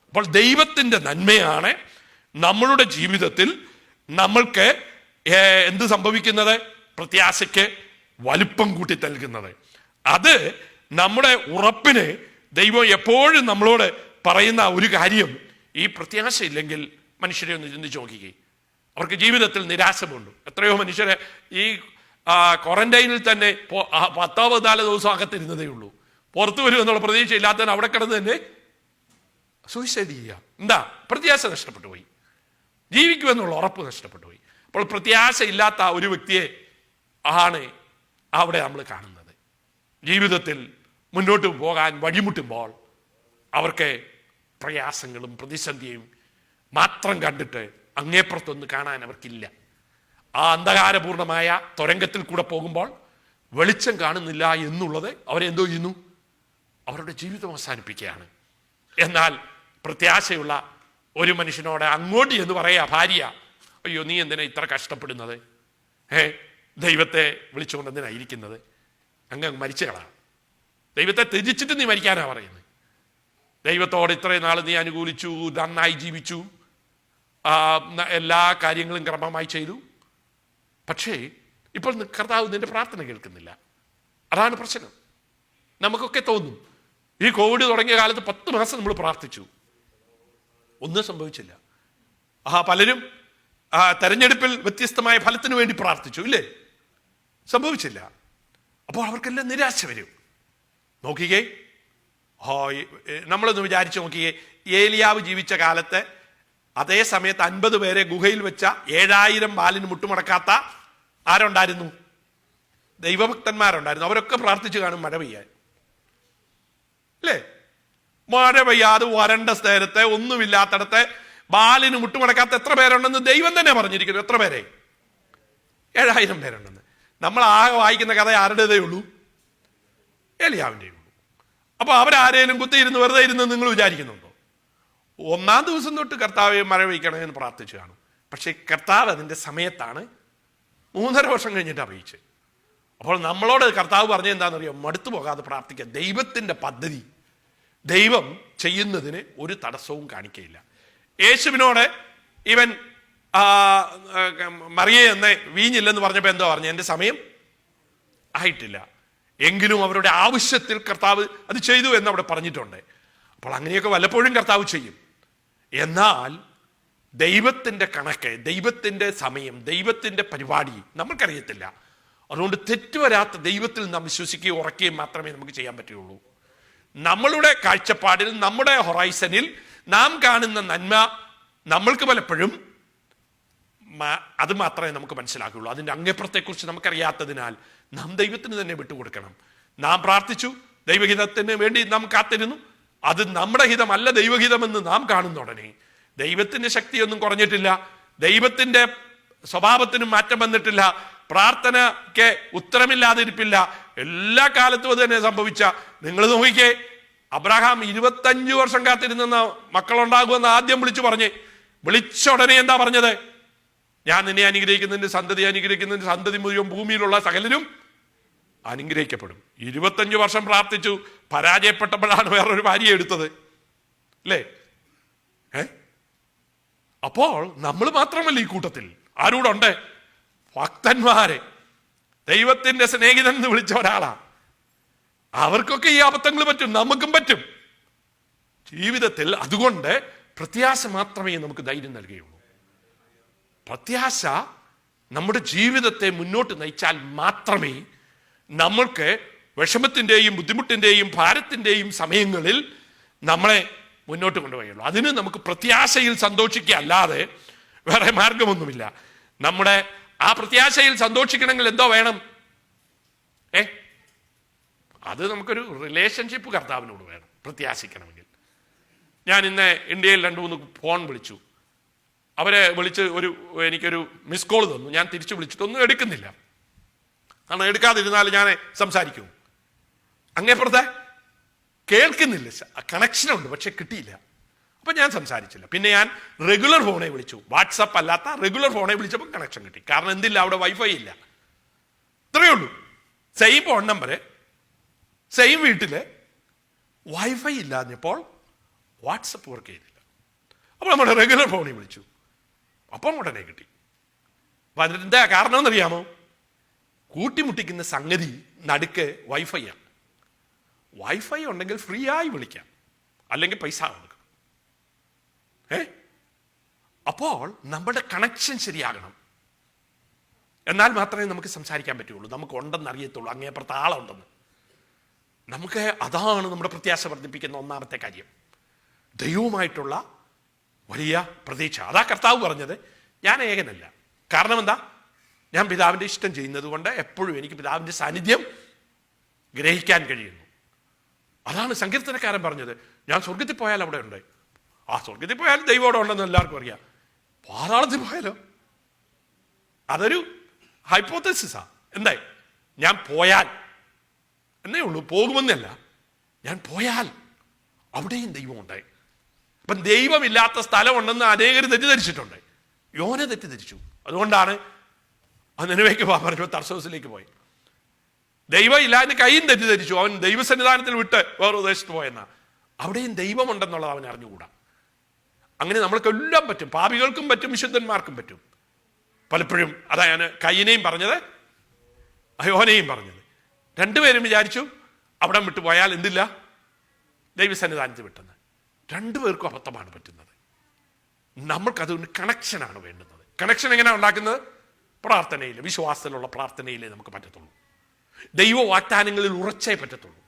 അപ്പോൾ ദൈവത്തിന്റെ നന്മയാണ് നമ്മളുടെ ജീവിതത്തിൽ നമ്മൾക്ക് എന്ത് സംഭവിക്കുന്നത്? പ്രത്യാശയ്ക്ക് വലുപ്പം കൂട്ടി നൽകുന്നത്. അത് നമ്മുടെ ഉറപ്പിന് ദൈവം എപ്പോഴും നമ്മളോട് പറയുന്ന ഒരു കാര്യം, ഈ പ്രത്യാശയില്ലെങ്കിൽ മനുഷ്യരെ ഒന്ന് ചിന്തിച്ച് നോക്കിക്കേ, അവർക്ക് ജീവിതത്തിൽ നിരാശമുണ്ട്. എത്രയോ മനുഷ്യരെ ഈ ക്വാറന്റൈനിൽ തന്നെ 10-14 ദിവസം അകത്തിരുന്നതേ ഉള്ളൂ. പുറത്തു വരും എന്നുള്ള പ്രതീക്ഷ ഇല്ലാത്തവൻ അവിടെ കിടന്ന് തന്നെ സൂയിസൈഡ് ചെയ്യുക. എന്താ? പ്രത്യാശ നഷ്ടപ്പെട്ടു പോയി, ജീവിക്കുമെന്നുള്ള ഉറപ്പ് നഷ്ടപ്പെട്ടു പോയി. അപ്പോൾ പ്രത്യാശ ഇല്ലാത്ത ഒരു വ്യക്തിയെ ആണ് അവിടെ നമ്മൾ കാണുന്നത്. ജീവിതത്തിൽ മുന്നോട്ട് പോകാൻ വഴിമുട്ടുമ്പോൾ അവർക്ക് പ്രയാസങ്ങളും പ്രതിസന്ധിയും മാത്രം കണ്ടിട്ട് അങ്ങേപ്പുറത്തൊന്ന് കാണാൻ അവർക്കില്ല. ആ അന്ധകാരപൂർണമായ തുരങ്കത്തിൽ കൂടെ പോകുമ്പോൾ വെളിച്ചം കാണുന്നില്ല എന്നുള്ളത് അവരെന്തോ ചെയ്യുന്നു? അവരുടെ ജീവിതം അവസാനിപ്പിക്കുകയാണ്. എന്നാൽ പ്രത്യാശയുള്ള ഒരു മനുഷ്യനോട് അങ്ങോട്ട് എന്ന് പറയാ ഭാര്യ, അയ്യോ നീ എന്തിനാ ഇത്ര കഷ്ടപ്പെടുന്നത്? ദൈവത്തെ വിളിച്ചുകൊണ്ട് എന്തിനാ ഇരിക്കുന്നത്? അങ്ങ് മരിച്ചു കളാം. ദൈവത്തെ ത്യജിച്ചിട്ട് നീ മരിക്കാനാ പറയുന്നത്. ദൈവത്തോട് ഇത്രയും നാൾ നീ അനുകൂലിച്ചു, നന്നായി ജീവിച്ചു, എല്ലാ കാര്യങ്ങളും ക്രമമായി ചെയ്തു. പക്ഷേ ഇപ്പോൾ കർത്താവ് നിന്റെ പ്രാർത്ഥന കേൾക്കുന്നില്ല. അതാണ് പ്രശ്നം. നമുക്കൊക്കെ തോന്നും, ഈ കോവിഡ് തുടങ്ങിയ കാലത്ത് 10 മാസം നമ്മൾ പ്രാർത്ഥിച്ചു, ഒന്നും സംഭവിച്ചില്ല. പലരും തെരഞ്ഞെടുപ്പിൽ വ്യത്യസ്തമായ ഫലത്തിന് വേണ്ടി പ്രാർത്ഥിച്ചു, ഇല്ലേ? സംഭവിച്ചില്ല. അപ്പോൾ അവർക്കെല്ലാം നിരാശ വരും. നോക്കിക്കേ, നമ്മളൊന്ന് വിചാരിച്ചു നോക്കിക്കേ, ഏലിയാവ് ജീവിച്ച കാലത്ത് അതേ സമയത്ത് 50 പേരെ ഗുഹയിൽ വെച്ച 7000 ബാലിന് മുട്ടുമടക്കാത്ത ആരുണ്ടായിരുന്നു? ദൈവഭക്തന്മാരുണ്ടായിരുന്നു. അവരൊക്കെ പ്രാർത്ഥിച്ചു കാണും മഴ പെയ്യാൻ, അല്ലേ? മഴ പെയ്യാതെ വരണ്ട സ്ഥലത്തെ ഒന്നുമില്ലാത്തടത്തെ ബാലിന് മുട്ടുമടക്കാത്ത എത്ര പേരുണ്ടെന്ന് ദൈവം തന്നെ പറഞ്ഞിരിക്കുന്നു. എത്ര പേരെ? 7000 പേരുണ്ടെന്ന്. നമ്മൾ ആകെ വായിക്കുന്ന കഥ ആരുടേതേ ഉള്ളൂ? ഏലിയാവിൻ്റെ ഉള്ളൂ. അപ്പൊ അവരാരേലും കുത്തിയിരുന്ന് വെറുതെ ഇരുന്ന് നിങ്ങൾ വിചാരിക്കുന്നുണ്ടോ? 1-ാം ദിവസം തൊട്ട് കർത്താവെ മഴ പെയ്ക്കണമെന്ന് പ്രാർത്ഥിച്ചു കാണും. പക്ഷെ കർത്താവ് അതിൻ്റെ സമയത്താണ് 3.5 വർഷം കഴിഞ്ഞിട്ട് അറിയിച്ച്. അപ്പോൾ നമ്മളോട് കർത്താവ് പറഞ്ഞത് എന്താണെന്നറിയോ? മടുത്തു പോകാതെ പ്രാർത്ഥിക്കുക. ദൈവത്തിൻ്റെ പദ്ധതി ദൈവം ചെയ്യുന്നതിന് ഒരു തടസ്സവും കാണിക്കയില്ല. യേശുവിനോട് ഇവൻ മറിയെ എന്ന് വീഞ്ഞില്ലെന്ന് പറഞ്ഞപ്പോൾ എന്തോ പറഞ്ഞു? എൻ്റെ സമയം ആയിട്ടില്ല. എങ്കിലും അവരുടെ ആവശ്യത്തിൽ കർത്താവ് അത് ചെയ്തു എന്ന് അവിടെ പറഞ്ഞിട്ടുണ്ട്. അപ്പോൾ അങ്ങനെയൊക്കെ വല്ലപ്പോഴും കർത്താവ് ചെയ്യും. എന്നാൽ ദൈവത്തിൻ്റെ കണക്ക്, ദൈവത്തിൻ്റെ സമയം, ദൈവത്തിൻ്റെ പരിപാടി നമുക്കറിയത്തില്ല. അതുകൊണ്ട് തെറ്റുവരാത്ത ദൈവത്തിൽ നാം വിശ്വസിക്കുകയും ഉറക്കുകയും മാത്രമേ നമുക്ക് ചെയ്യാൻ പറ്റുകയുള്ളൂ. നമ്മളുടെ കാഴ്ചപ്പാടിൽ, നമ്മുടെ ഹൊറൈസണിൽ നാം കാണുന്ന നന്മ നമ്മൾക്ക് പലപ്പോഴും അത് മാത്രമേ നമുക്ക് മനസ്സിലാക്കുകയുള്ളൂ. അതിൻ്റെ അങ്ങേപ്പുറത്തെക്കുറിച്ച് നമുക്കറിയാത്തതിനാൽ നാം ദൈവത്തിന് തന്നെ വിട്ടുകൊടുക്കണം. നാം പ്രാർത്ഥിച്ചു, ദൈവഹിതത്തിന് വേണ്ടി നാം കാത്തിരുന്നു. അത് നമ്മുടെ ഹിതമല്ല ദൈവഹിതമെന്ന് നാം കാണുന്ന ഉടനെ ദൈവത്തിൻ്റെ ശക്തിയൊന്നും കുറഞ്ഞിട്ടില്ല, ദൈവത്തിൻ്റെ സ്വഭാവത്തിനും മാറ്റം വന്നിട്ടില്ല, പ്രാർത്ഥനയ്ക്ക് ഉത്തരമില്ലാതിരിപ്പില്ല. എല്ലാ കാലത്തും അത് തന്നെ സംഭവിച്ച. നിങ്ങൾ നോക്കിക്കേ, അബ്രഹാം 25 വർഷം കാത്തിരുന്ന മക്കളുണ്ടാകുമെന്ന് ആദ്യം വിളിച്ചു പറഞ്ഞേ. വിളിച്ച ഉടനെ എന്താ പറഞ്ഞത്? ഞാൻ നിന്നെ അനുഗ്രഹിക്കുന്നതിന്റെ സന്തതി അനുഗ്രഹിക്കുന്നതിന്റെ സന്തതി മുഴുവൻ ഭൂമിയിലുള്ള സകലരും അനുഗ്രഹിക്കപ്പെടും. 25 വർഷം പ്രാർത്ഥിച്ചു, പരാജയപ്പെട്ടപ്പോഴാണ് വേറൊരു ഭാര്യയെ എടുത്തത്, അല്ലേ? അപ്പോൾ നമ്മൾ മാത്രമല്ല ഈ കൂട്ടത്തിൽ. ആരൂടുണ്ട്? ഭക്തന്മാരെ, ദൈവത്തിന്റെ സ്നേഹിതൻ എന്ന് വിളിച്ച ഒരാളാ. അവർക്കൊക്കെ ഈ അബദ്ധങ്ങൾ പറ്റും, നമുക്കും പറ്റും ജീവിതത്തിൽ. അതുകൊണ്ട് പ്രത്യാശ മാത്രമേ നമുക്ക് ധൈര്യം നൽകുകയുള്ളൂ. പ്രത്യാശ നമ്മുടെ ജീവിതത്തെ മുന്നോട്ട് നയിച്ചാൽ മാത്രമേ നമ്മൾക്ക് വിഷമത്തിൻ്റെയും ബുദ്ധിമുട്ടിൻ്റെയും ഭാരത്തിൻ്റെയും സമയങ്ങളിൽ നമ്മളെ മുന്നോട്ട് കൊണ്ടുപോയുള്ളൂ. അതിന് നമുക്ക് പ്രത്യാശയിൽ സന്തോഷിക്കുക അല്ലാതെ വേറെ മാർഗമൊന്നുമില്ല. നമ്മുടെ ആ പ്രത്യാശയിൽ സന്തോഷിക്കണമെങ്കിൽ എന്തോ വേണം? അത് നമുക്കൊരു റിലേഷൻഷിപ്പ് കർത്താവിനോട് വേണം പ്രത്യാശിക്കണമെങ്കിൽ. ഞാൻ ഇന്ന് ഇന്ത്യയിൽ 2-3 ഫോൺ വിളിച്ചു. അവരെ വിളിച്ച് എനിക്കൊരു മിസ് കോൾ തന്നു. ഞാൻ തിരിച്ചു വിളിച്ചിട്ടൊന്നും എടുക്കുന്നില്ല. കാരണം എടുക്കാതിരുന്നാൽ ഞാൻ സംസാരിക്കും. അങ്ങേപ്പുറത്തെ കേൾക്കുന്നില്ല, കണക്ഷനുണ്ട് പക്ഷെ കിട്ടിയില്ല. അപ്പം ഞാൻ സംസാരിച്ചില്ല. പിന്നെ ഞാൻ റെഗുലർ ഫോണെ വിളിച്ചു, വാട്സപ്പ് അല്ലാത്ത റെഗുലർ ഫോണെ വിളിച്ചപ്പോൾ കണക്ഷൻ കിട്ടി. കാരണം എന്തില്ല, അവിടെ വൈഫൈ ഇല്ല. ഇത്രയേ ഉള്ളൂ. സെയിം ഫോൺ നമ്പർ, സെയിം വീട്ടില് വൈഫൈ ഇല്ലാഞ്ഞപ്പോൾ വാട്സപ്പ് വർക്ക് ചെയ്തില്ല. അപ്പോൾ നമ്മുടെ റെഗുലർ ഫോണിൽ വിളിച്ചു, അപ്പം ഉടനെ കിട്ടി. അപ്പം അതിൻ്റെ കാരണം എന്നറിയാമോ? കൂട്ടിമുട്ടിക്കുന്ന സംഗതി നടുക്ക് വൈഫൈയാണ്. വൈഫൈ ഉണ്ടെങ്കിൽ ഫ്രീ ആയി വിളിക്കാം, അല്ലെങ്കിൽ പൈസ കൊടുക്കണം. അപ്പോൾ നമ്മുടെ കണക്ഷൻ ശരിയാകണം. എന്നാൽ മാത്രമേ നമുക്ക് സംസാരിക്കാൻ പറ്റുള്ളൂ, നമുക്ക് ഉണ്ടെന്ന് അറിയത്തുള്ളൂ, അങ്ങേപ്പുറത്ത് ആളുണ്ടെന്ന്. നമുക്ക് അതാണ് നമ്മുടെ പ്രത്യാശ വർദ്ധിപ്പിക്കുന്ന ഒന്നാമത്തെ കാര്യം, ദൈവവുമായിട്ടുള്ള വലിയ പ്രതീക്ഷ. അതാ കർത്താവ് പറഞ്ഞത്, ഞാൻ ഏകനല്ല. കാരണം എന്താ? ഞാൻ പിതാവിൻ്റെ ഇഷ്ടം ചെയ്യുന്നത് കൊണ്ട് എപ്പോഴും എനിക്ക് പിതാവിൻ്റെ സാന്നിധ്യം ഗ്രഹിക്കാൻ കഴിയുന്നു. അതാണ് സങ്കീർത്തനക്കാരൻ പറഞ്ഞത്, ഞാൻ സ്വർഗത്തിൽ പോയാൽ അവിടെ ഉണ്ട്. ആ സ്വർഗത്തിൽ പോയാൽ ദൈവം അവിടെ ഉണ്ടെന്ന് എല്ലാവർക്കും അറിയാം. പാതാളത്തിൽ പോയാലോ? അതൊരു ഹൈപ്പോത്തസിസാ. എന്തായി? ഞാൻ പോയാൽ എന്നേ ഉള്ളൂ, പോകുമെന്നല്ല. ഞാൻ പോയാൽ അവിടെയും ദൈവം ഉണ്ടായി. അപ്പം ദൈവമില്ലാത്ത സ്ഥലമുണ്ടെന്ന് അനേകർ തെറ്റിദ്ധരിച്ചിട്ടുണ്ട്. യോന തെറ്റിദ്ധരിച്ചു. അതുകൊണ്ടാണ് നിനവേക്ക് പറഞ്ഞു തർസോസിലേക്ക് പോയി. ദൈവം ഇല്ല എന്ന് കയ്യും തെറ്റിദ്ധരിച്ചു. അവൻ ദൈവസന്നിധാനത്തിൽ വിട്ട് വേറെ ദേശത്ത് പോയെന്നാ. അവിടെയും ദൈവമുണ്ടെന്നുള്ളത് അവൻ അറിഞ്ഞുകൂടാ. അങ്ങനെ നമ്മൾക്കെല്ലാം പറ്റും, പാപികൾക്കും പറ്റും, വിശുദ്ധന്മാർക്കും പറ്റും. പലപ്പോഴും അതാ ഞാൻ കയ്യനെയും പറഞ്ഞത്, യോനെയും പറഞ്ഞത്. രണ്ടുപേരും വിചാരിച്ചു അവിടെ വിട്ടു പോയാൽ എന്തില്ല, ദൈവസന്നിധാനത്തിൽ വിട്ടെന്ന്. രണ്ടുപേർക്കും അബദ്ധമാണ് പറ്റുന്നത്. നമ്മൾക്കതുകൊണ്ട് കണക്ഷനാണ് വേണ്ടുന്നത്. കണക്ഷൻ എങ്ങനെയാണ് ഉണ്ടാക്കുന്നത്? പ്രാർത്ഥനയിൽ, വിശ്വാസത്തിലുള്ള പ്രാർത്ഥനയിലേ നമുക്ക് പറ്റത്തുള്ളൂ. ദൈവ വാഗ്ദാനങ്ങളിൽ ഉറച്ചേ പറ്റത്തുള്ളൂ.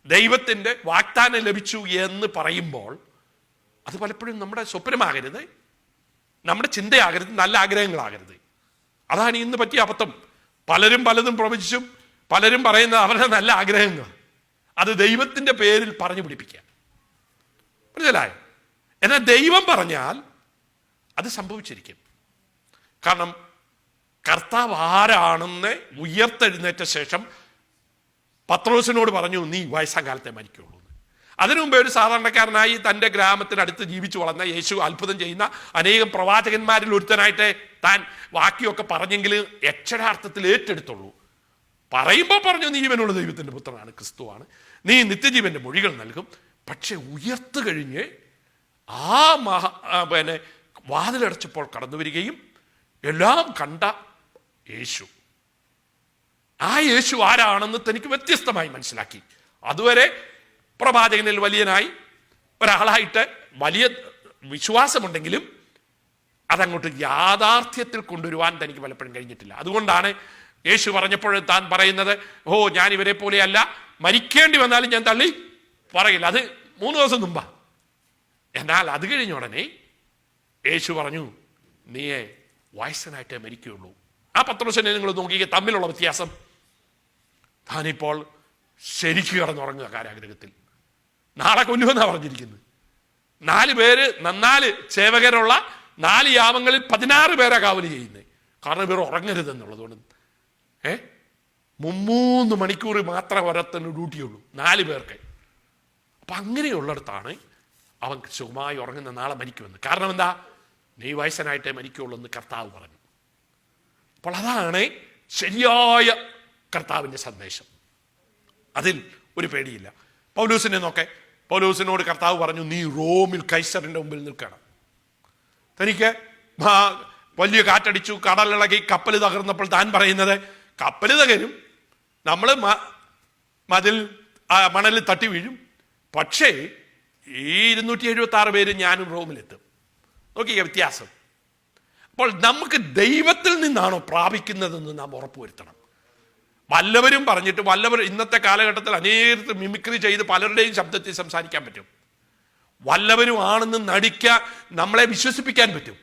ദൈവത്തിൻ്റെ വാഗ്ദാനം ലഭിച്ചു എന്ന് പറയുമ്പോൾ അത് പലപ്പോഴും നമ്മുടെ സ്വപ്നമാകരുത്, നമ്മുടെ ചിന്തയാകരുത്, നല്ല ആഗ്രഹങ്ങളാകരുത്. അതാണ് ഇന്ന് പറ്റിയ അബദ്ധം. പലരും പലതും പ്രവചിച്ചും പലരും പറയുന്ന അവരുടെ നല്ല ആഗ്രഹങ്ങൾ അത് ദൈവത്തിൻ്റെ പേരിൽ പറഞ്ഞു പിടിപ്പിക്കുക. മനസ്സിലായോ? എന്നാൽ ദൈവം പറഞ്ഞാൽ അത് സംഭവിച്ചിരിക്കും. കാരണം കർത്താവ് ആരാണെന്ന് ഉയർത്തെഴുന്നേറ്റ ശേഷം പത്രോസിനോട് പറഞ്ഞു, നീ വയസ്സാം കാലത്തെ മരിക്കുള്ളൂ. അതിനു മുമ്പേ ഒരു സാധാരണക്കാരനായി തൻ്റെ ഗ്രാമത്തിനടുത്ത് ജീവിച്ചു വളർന്ന യേശു അത്ഭുതം ചെയ്യുന്ന അനേകം പ്രവാചകന്മാരിൽ ഒരുത്തനായിട്ട് താൻ വാക്യമൊക്കെ പറഞ്ഞെങ്കിൽ അക്ഷരാർത്ഥത്തിൽ ഏറ്റെടുത്തുള്ളൂ. പറയുമ്പോൾ പറഞ്ഞു, നീ ജീവനുള്ള ദൈവത്തിൻ്റെ പുത്രനാണ്, ക്രിസ്തുവാണ്, നീ നിത്യജീവന്റെ മൊഴികൾ നൽകും. പക്ഷെ ഉയർത്തു കഴിഞ്ഞ് ആ വാതിലടച്ചപ്പോൾ കടന്നു വരികയും എല്ലാം കണ്ട യേശു, ആ യേശു ആരാണെന്ന് തനിക്ക് വ്യത്യസ്തമായി മനസ്സിലാക്കി. അതുവരെ പ്രവാചകനിൽ വലിയനായി ഒരാളായിട്ട് വലിയ വിശ്വാസമുണ്ടെങ്കിലും അതങ്ങോട്ട് യാഥാർത്ഥ്യത്തിൽ കൊണ്ടുവരുവാൻ തനിക്ക് പലപ്പോഴും കഴിഞ്ഞിട്ടില്ല. അതുകൊണ്ടാണ് യേശു പറഞ്ഞപ്പോൾ താൻ പറയുന്നത്, ഓ ഞാൻ ഇവരെ പോലെയല്ല, മരിക്കേണ്ടി വന്നാലും ഞാൻ തള്ളി പറയില്ല. അത് 3 ദിവസം മുമ്പാ. എന്നാൽ അത് കഴിഞ്ഞ ഉടനെ യേശു പറഞ്ഞു, നീയെ വയസ്സനായിട്ടേ മരിക്കുകയുള്ളൂ. ആ പത്രോസിനെ നിങ്ങൾ നോക്കിയ തമ്മിലുള്ള വ്യത്യാസം. താനിപ്പോൾ ശരിക്ക് കിടന്നുറങ്ങുക കാരാഗ്രഹത്തിൽ. നാളെ കൊല്ലുമെന്നാണ് പറഞ്ഞിരിക്കുന്നത്. 4 പേര് 4 സേവകരുള്ള 4 യാമങ്ങളിൽ 16 പേരാ കാവല് ചെയ്യുന്നത്. കാരണം ഇവർ ഉറങ്ങരുതെന്നുള്ളതുകൊണ്ട് 3 മണിക്കൂർ മാത്രമേ ഓരോരുത്തരുടെ ഡ്യൂട്ടിയുള്ളൂ 4 പേർക്ക്. അപ്പം അങ്ങനെയുള്ളിടത്താണ് അവൻ സുഖമായി ഉറങ്ങുന്ന നാളെ മരിക്കുമെന്ന്. കാരണം എന്താ? നീ വയസ്സനായിട്ടേ മരിക്കുള്ളൂ എന്ന് കർത്താവ് പറഞ്ഞു. അപ്പോൾ അതാണ് ശരിയായ കർത്താവിൻ്റെ സന്ദേശം. അതിൽ ഒരു പേടിയില്ല. പൗലോസിനെ നോക്കെ, പൗലോസിനോട് കർത്താവ് പറഞ്ഞു, നീ റോമിൽ കൈസറിൻ്റെ മുമ്പിൽ നിൽക്കണം. തനിക്ക് വലിയ കാറ്റടിച്ചു, കടലിളകി, കപ്പൽ തകർന്നപ്പോൾ താൻ പറയുന്നത്, കപ്പൽ തകരും, നമ്മൾ മണലിൽ തട്ടി വീഴും, പക്ഷേ ഈ 276 പേര് ഞാനും റോമിലെത്തും. നോക്കിയ വ്യത്യാസം. അപ്പോൾ നമുക്ക് ദൈവത്തിൽ നിന്നാണോ പ്രാപിക്കുന്നതെന്ന് നാം ഉറപ്പുവരുത്തണം. വല്ലവരും പറഞ്ഞിട്ട് ഇന്നത്തെ കാലഘട്ടത്തിൽ അനേകർ മിമിക്രി ചെയ്ത് പലരുടെയും ശബ്ദത്തിൽ സംസാരിക്കാൻ പറ്റും. വല്ലവരും ആണെന്ന് നടിക്കാൻ നമ്മളെ വിശ്വസിപ്പിക്കാൻ പറ്റും.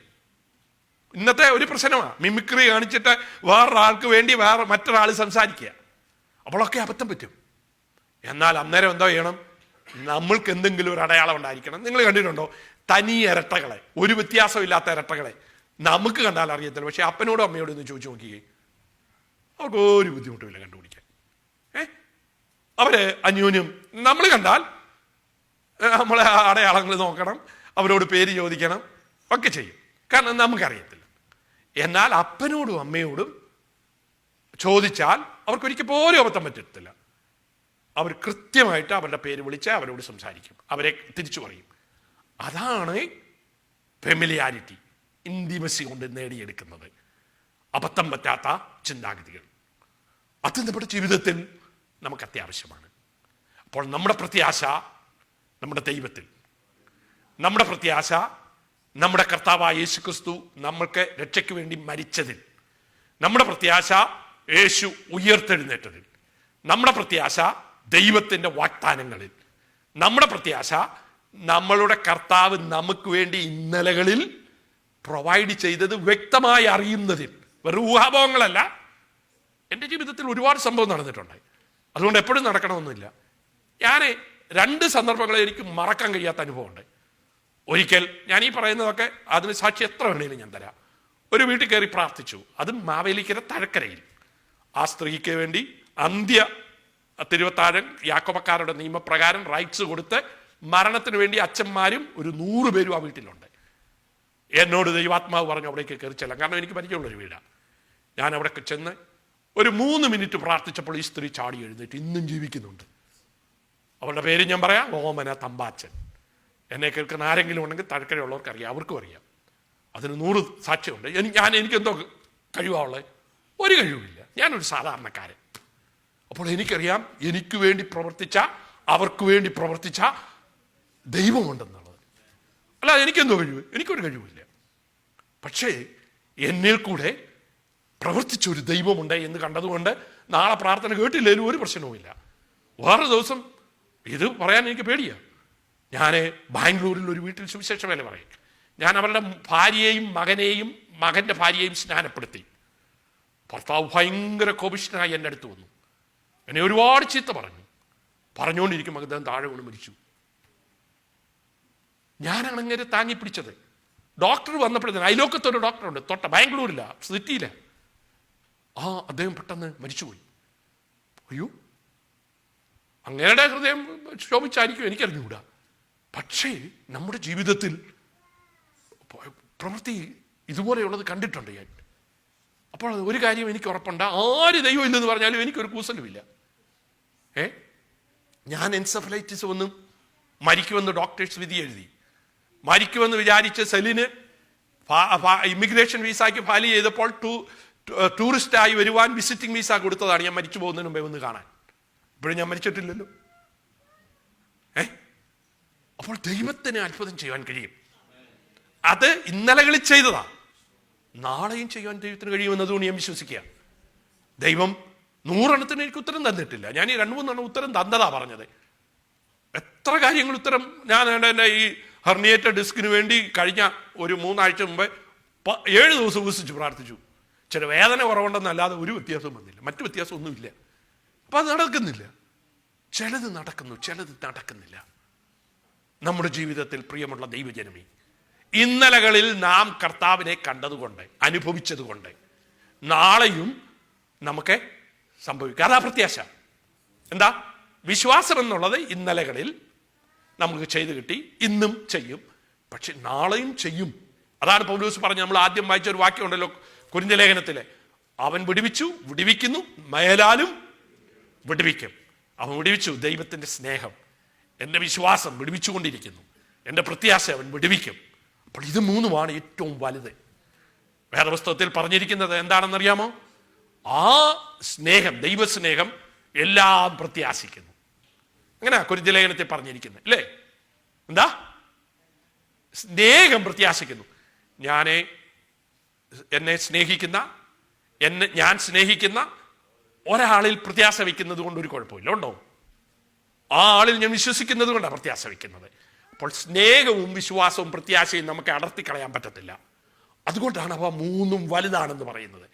ഇന്നത്തെ ഒരു പ്രശ്നമാണ് മിമിക്രി കാണിച്ചിട്ട് വേറൊരാൾക്ക് വേണ്ടി മറ്റൊരാൾ സംസാരിക്കുക. അപ്പോഴൊക്കെ അബദ്ധം പറ്റും. എന്നാൽ അന്നേരം എന്താ ചെയ്യണം? നമ്മൾക്ക് എന്തെങ്കിലും ഒരു അടയാളം ഉണ്ടായിരിക്കണം. നിങ്ങൾ കണ്ടിട്ടുണ്ടോ തനി ഇരട്ടകളെ, ഒരു വ്യത്യാസമില്ലാത്ത ഇരട്ടകളെ? നമുക്ക് കണ്ടാൽ അറിയത്തില്ല, പക്ഷെ അപ്പനോടും അമ്മയോടും ഒന്ന് ചോദിച്ചു നോക്കിയേ, അവർക്ക് ഒരു ബുദ്ധിമുട്ടുമില്ല കണ്ടുപിടിക്കാൻ. അവര് അന്യോന്യം നമ്മൾ കണ്ടാൽ നമ്മളെ അടയാളങ്ങൾ നോക്കണം, അവരോട് പേര് ചോദിക്കണം, ഒക്കെ ചെയ്യും. കാരണം നമുക്കറിയത്തില്ല. എന്നാൽ അപ്പനോടും അമ്മയോടും ചോദിച്ചാൽ അവർക്കൊരിക്കൽ പോലും അബദ്ധം പറ്റത്തില്ല. അവർ കൃത്യമായിട്ട് അവരുടെ പേര് വിളിച്ച് അവരോട് സംസാരിക്കും, അവരെ തിരിച്ചു പറയും. അതാണ് ഫെമിലിയാരിറ്റി, ഇന്റിമസി കൊണ്ട് നേടിയെടുക്കുന്നത്. അബദ്ധം പറ്റാത്ത ചിന്താഗതികൾ, അത് നമ്മുടെ ജീവിതത്തിൽ നമുക്ക് അത്യാവശ്യമാണ്. അപ്പോൾ നമ്മുടെ പ്രത്യാശ നമ്മുടെ ദൈവത്തിൽ, നമ്മുടെ പ്രത്യാശ നമ്മുടെ കർത്താവായ യേശു ക്രിസ്തു നമ്മൾക്ക് രക്ഷയ്ക്ക് വേണ്ടി മരിച്ചതിൽ, നമ്മുടെ പ്രത്യാശ യേശു ഉയർത്തെഴുന്നേറ്റതിൽ, നമ്മുടെ പ്രത്യാശ ദൈവത്തിൻ്റെ വാഗ്ദാനങ്ങളിൽ, നമ്മുടെ പ്രത്യാശ നമ്മളുടെ കർത്താവ് നമുക്ക് വേണ്ടി ഇന്നലകളിൽ പ്രൊവൈഡ് ചെയ്തത് വ്യക്തമായി അറിയുന്നതിൽ. വെറും ഊഹാഭോഗങ്ങളല്ല. എൻ്റെ ജീവിതത്തിൽ ഒരുപാട് സംഭവം നടന്നിട്ടുണ്ട്, അതുകൊണ്ട് എപ്പോഴും നടക്കണമെന്നില്ല. ഞാൻ 2 സന്ദർഭങ്ങളിൽ എനിക്ക് മറക്കാൻ കഴിയാത്ത അനുഭവമുണ്ട്. ഒരിക്കൽ ഞാൻ ഈ പറയുന്നതൊക്കെ അതിന് സാക്ഷി എത്ര വേണേലും ഞാൻ തരാം. ഒരു വീട്ടിൽ കയറി പ്രാർത്ഥിച്ചു, അതും മാവേലിക്കര തഴക്കരയിൽ. ആ സ്ത്രീക്ക് വേണ്ടി അന്ത്യ തിരുവത്താഴൻ യാക്കോബക്കാരുടെ നിയമപ്രകാരം റൈറ്റ്സ് കൊടുത്ത് മരണത്തിന് വേണ്ടി അച്ഛന്മാരും ഒരു 100 പേരും ആ വീട്ടിലുണ്ട്. എന്നോട് ദൈവാത്മാവ് പറഞ്ഞു അവിടേക്ക് കയറി ചെല്ലാം, കാരണം എനിക്ക് പരിചയമുള്ളൊരു വീടാണ്. ഞാൻ അവിടെ ചെന്ന് ഒരു 3 മിനിറ്റ് പ്രാർത്ഥിച്ചപ്പോൾ ഈ സ്ത്രീ ചാടി എഴുന്നേറ്റ് ഇന്നും ജീവിക്കുന്നുണ്ട്. അവളുടെ പേര് ഞാൻ പറയാം, ഓമന തമ്പാച്ചൻ. എന്നെ കേൾക്കുന്ന ആരെങ്കിലും ഉണ്ടെങ്കിൽ തഴക്കരയുള്ളവർക്ക് അറിയാം, അവർക്കും അറിയാം. അതിന് 100 സാക്ഷ്യമുണ്ട്. എനിക്കെന്തോ കഴിവാവുള്ളത്? ഒരു കഴിവില്ല, ഞാനൊരു സാധാരണക്കാരൻ. അപ്പോൾ എനിക്കറിയാം എനിക്ക് വേണ്ടി പ്രവർത്തിച്ച, അവർക്ക് വേണ്ടി പ്രവർത്തിച്ച ദൈവമുണ്ടെന്നുള്ളത്. അല്ല, എനിക്കെന്തോ കഴിവ്? എനിക്കൊരു കഴിവില്ല. പക്ഷേ എന്നിൽ കൂടെ പ്രവർത്തിച്ചൊരു ദൈവമുണ്ട് എന്ന് കണ്ടതുകൊണ്ട് നാളെ പ്രാർത്ഥന കേട്ടില്ലേലും ഒരു പ്രശ്നവുമില്ല. വേറെ ദിവസം ഇത് പറയാൻ എനിക്ക് പേടിയാണ്. ഞാൻ ബാംഗ്ലൂരിൽ ഒരു വീട്ടിൽ സുവിശേഷ വേല പറയും. ഞാൻ അവരുടെ ഭാര്യയെയും മകനെയും മകൻ്റെ ഭാര്യയെയും സ്നാനപ്പെടുത്തി. ഭർത്താവ് ഭയങ്കര കോപിഷ്ഠനായി എൻ്റെ അടുത്ത് വന്നു, എന്നെ ഒരുപാട് ചീത്ത പറഞ്ഞുകൊണ്ടിരിക്കുമ്പോൾ അദ്ദേഹം താഴെ കൊണ്ട് മരിച്ചു. ഞാനാണ് അങ്ങനെ താങ്ങി പിടിച്ചത്. ഡോക്ടർ വന്നപ്പോഴത്തേന്, അയലോക്കത്തൊരു ഡോക്ടറുണ്ട്, ബാംഗ്ലൂരില്ല, സിറ്റിയില്ല. അദ്ദേഹം പെട്ടെന്ന് മരിച്ചുപോയി. അയ്യോ, അങ്ങയുടെ ഹൃദയം ശോഭിച്ചായിരിക്കും, എനിക്കറിഞ്ഞുകൂടാ. പക്ഷേ നമ്മുടെ ജീവിതത്തിൽ പ്രവൃത്തി ഇതുപോലെയുള്ളത് കണ്ടിട്ടുണ്ട് ഞാൻ. അപ്പോൾ ഒരു കാര്യം എനിക്ക് ഉറപ്പുണ്ട്, ആര് ദൈവം ഇല്ലെന്ന് പറഞ്ഞാലും എനിക്കൊരു കൂസലുമില്ല. ഞാൻ എൻസെഫലൈറ്റിസ് വന്നും മരിക്കുമെന്ന് ഡോക്ടേഴ്സ് വിധി എഴുതി. മരിക്കുമെന്ന് വിചാരിച്ച് സെലിന് ഇമിഗ്രേഷൻ വിസയ്ക്ക് ഫയൽ ചെയ്തപ്പോൾ ടൂറിസ്റ്റായി വരുവാൻ വിസിറ്റിംഗ് വിസ കൊടുത്തതാണ്, ഞാൻ മരിച്ചു പോകുന്നതിന് മുമ്പേ ഒന്ന് കാണാൻ. ഇപ്പോഴും ഞാൻ മരിച്ചിട്ടില്ലല്ലോ. അപ്പോൾ ദൈവത്തിന് അത്ഭുതം ചെയ്യാൻ കഴിയും. അത് ഇന്നലകളിൽ ചെയ്തതാ, നാളെയും ചെയ്യാൻ ദൈവത്തിന് കഴിയുമെന്നതുകൊണ്ട് ഞാൻ വിശ്വസിക്കുക. ദൈവം 100 എണ്ണത്തിന് എനിക്ക് ഉത്തരം തന്നിട്ടില്ല. ഞാൻ ഈ 2-3 എണ്ണം ഉത്തരം തന്നതാ പറഞ്ഞത്. എത്ര കാര്യങ്ങൾ ഉത്തരം ഞാൻ എൻ്റെ ഈ ഹെർണിയേറ്റഡ് ഡിസ്കിന് വേണ്ടി കഴിഞ്ഞ ഒരു 3 ആഴ്ച മുമ്പ് 7 ദിവസം ഉപസിച്ച് പ്രാർത്ഥിച്ചു. ചില വേദന കുറവുണ്ടെന്നല്ലാതെ ഒരു വ്യത്യാസവും വന്നില്ല, മറ്റു വ്യത്യാസമൊന്നുമില്ല. അപ്പം അത് നടക്കുന്നില്ല. ചിലത് നടക്കുന്നു, ചിലത് നടക്കുന്നില്ല. നമ്മുടെ ജീവിതത്തിൽ പ്രിയമുള്ള ദൈവജനമേ, ഇന്നലകളിൽ നാം കർത്താവിനെ കണ്ടതുകൊണ്ട്, അനുഭവിച്ചതുകൊണ്ട് നാളെയും നമുക്ക് സംഭവിക്കും. അതാ പ്രത്യാശ. എന്താ വിശ്വാസം എന്നുള്ളത്? ഇന്നലകളിൽ നമുക്ക് ചെയ്തു കിട്ടി, ഇന്നും ചെയ്യും, പക്ഷെ നാളെയും ചെയ്യും. അതാണ് പൗലോസ് പറഞ്ഞ, നമ്മൾ ആദ്യം വായിച്ച ഒരു വാക്യമുണ്ടല്ലോ കൊരിന്ത്യർ ലേഖനത്തിലെ, അവൻ വിടുവിക്കുന്നു, മേലാലും വിടുവിക്കും. അവൻ വിടുവിച്ചു. ദൈവത്തിൻ്റെ സ്നേഹം, എൻ്റെ വിശ്വാസം വിടുവിച്ചുകൊണ്ടിരിക്കുന്നു, എൻ്റെ പ്രത്യാശ അവൻ വിടുവിക്കും. അപ്പോൾ ഇത് 3 ഏറ്റവും വലുത്. വേദപുസ്തകത്തിൽ പറഞ്ഞിരിക്കുന്നത് എന്താണെന്നറിയാമോ? ആ സ്നേഹം, ദൈവസ്നേഹം എല്ലാം പ്രത്യാശിക്കുന്നു. അങ്ങനെ കൊരിന്ത്യർ ലേഖനത്തിൽ പറഞ്ഞിരിക്കുന്നത് അല്ലേ? എന്താ? സ്നേഹം പ്രത്യാശിക്കുന്നു. ഞാൻ സ്നേഹിക്കുന്ന ഒരാളിൽ പ്രത്യാശ വയ്ക്കുന്നത് കൊണ്ട് ഒരു കുഴപ്പമില്ല. ഉണ്ടോ? ആ ആളിൽ ഞാൻ വിശ്വസിക്കുന്നത് കൊണ്ടാണ് പ്രത്യാശ വയ്ക്കുന്നത്. അപ്പോൾ സ്നേഹവും വിശ്വാസവും പ്രത്യാശയും നമുക്ക് അടർത്തിക്കളയാൻ പറ്റത്തില്ല. അതുകൊണ്ടാണ് അവ 3 വലുതാണെന്ന് പറയുന്നത്.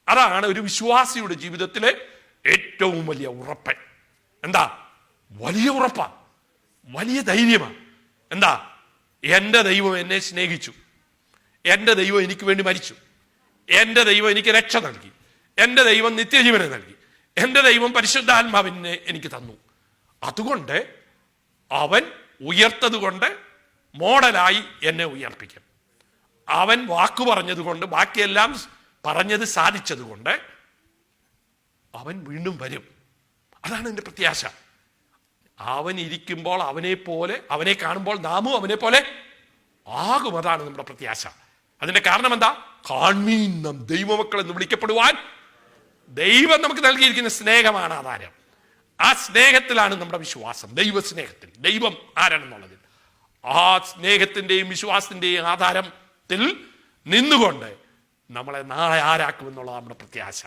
അതാണ് ഒരു വിശ്വാസിയുടെ ജീവിതത്തിലെ ഏറ്റവും വലിയ ഉറപ്പ്. എന്താ? വലിയ ഉറപ്പാണ്, വലിയ ധൈര്യമാണ്. എന്താ? എൻ്റെ ദൈവം എന്നെ സ്നേഹിച്ചു, എൻ്റെ ദൈവം എനിക്ക് വേണ്ടി മരിച്ചു, എൻ്റെ ദൈവം എനിക്ക് രക്ഷ നൽകി, എൻ്റെ ദൈവം നിത്യജീവനെ നൽകി, എൻ്റെ ദൈവം പരിശുദ്ധാത്മാവിനെ എനിക്ക് തന്നു. അതുകൊണ്ട് അവൻ ഉയർത്തത് കൊണ്ട് മോഡലായി എന്നെ ഉയർപ്പിക്കും. അവൻ വാക്കു പറഞ്ഞത് കൊണ്ട്, ബാക്കിയെല്ലാം പറഞ്ഞത് സാധിച്ചത് കൊണ്ട് അവൻ വീണ്ടും വരും. അതാണ് എൻ്റെ പ്രത്യാശ. അവൻ ഇരിക്കുമ്പോൾ അവനെ കാണുമ്പോൾ നാമും അവനെ പോലെ ആകും. അതാണ് നമ്മുടെ പ്രത്യാശ. അതിന്റെ കാരണം എന്താ? കാൺമീൻ നാം ദൈവമക്കൾ എന്ന് വിളിക്കപ്പെടുവാൻ ദൈവം നമുക്ക് നൽകിയിരിക്കുന്ന സ്നേഹമാണ് ആധാരം. ആ സ്നേഹത്തിലാണ് നമ്മുടെ വിശ്വാസം. ദൈവ സ്നേഹത്തിൽ, ദൈവം ആരാണെന്നുള്ളതിൽ, ആ സ്നേഹത്തിന്റെയും വിശ്വാസത്തിന്റെയും ആധാരത്തിൽ നിന്നുകൊണ്ട് നമ്മളെ നാളെ ആരാക്കുമെന്നുള്ളതാണ് നമ്മുടെ പ്രത്യാശ.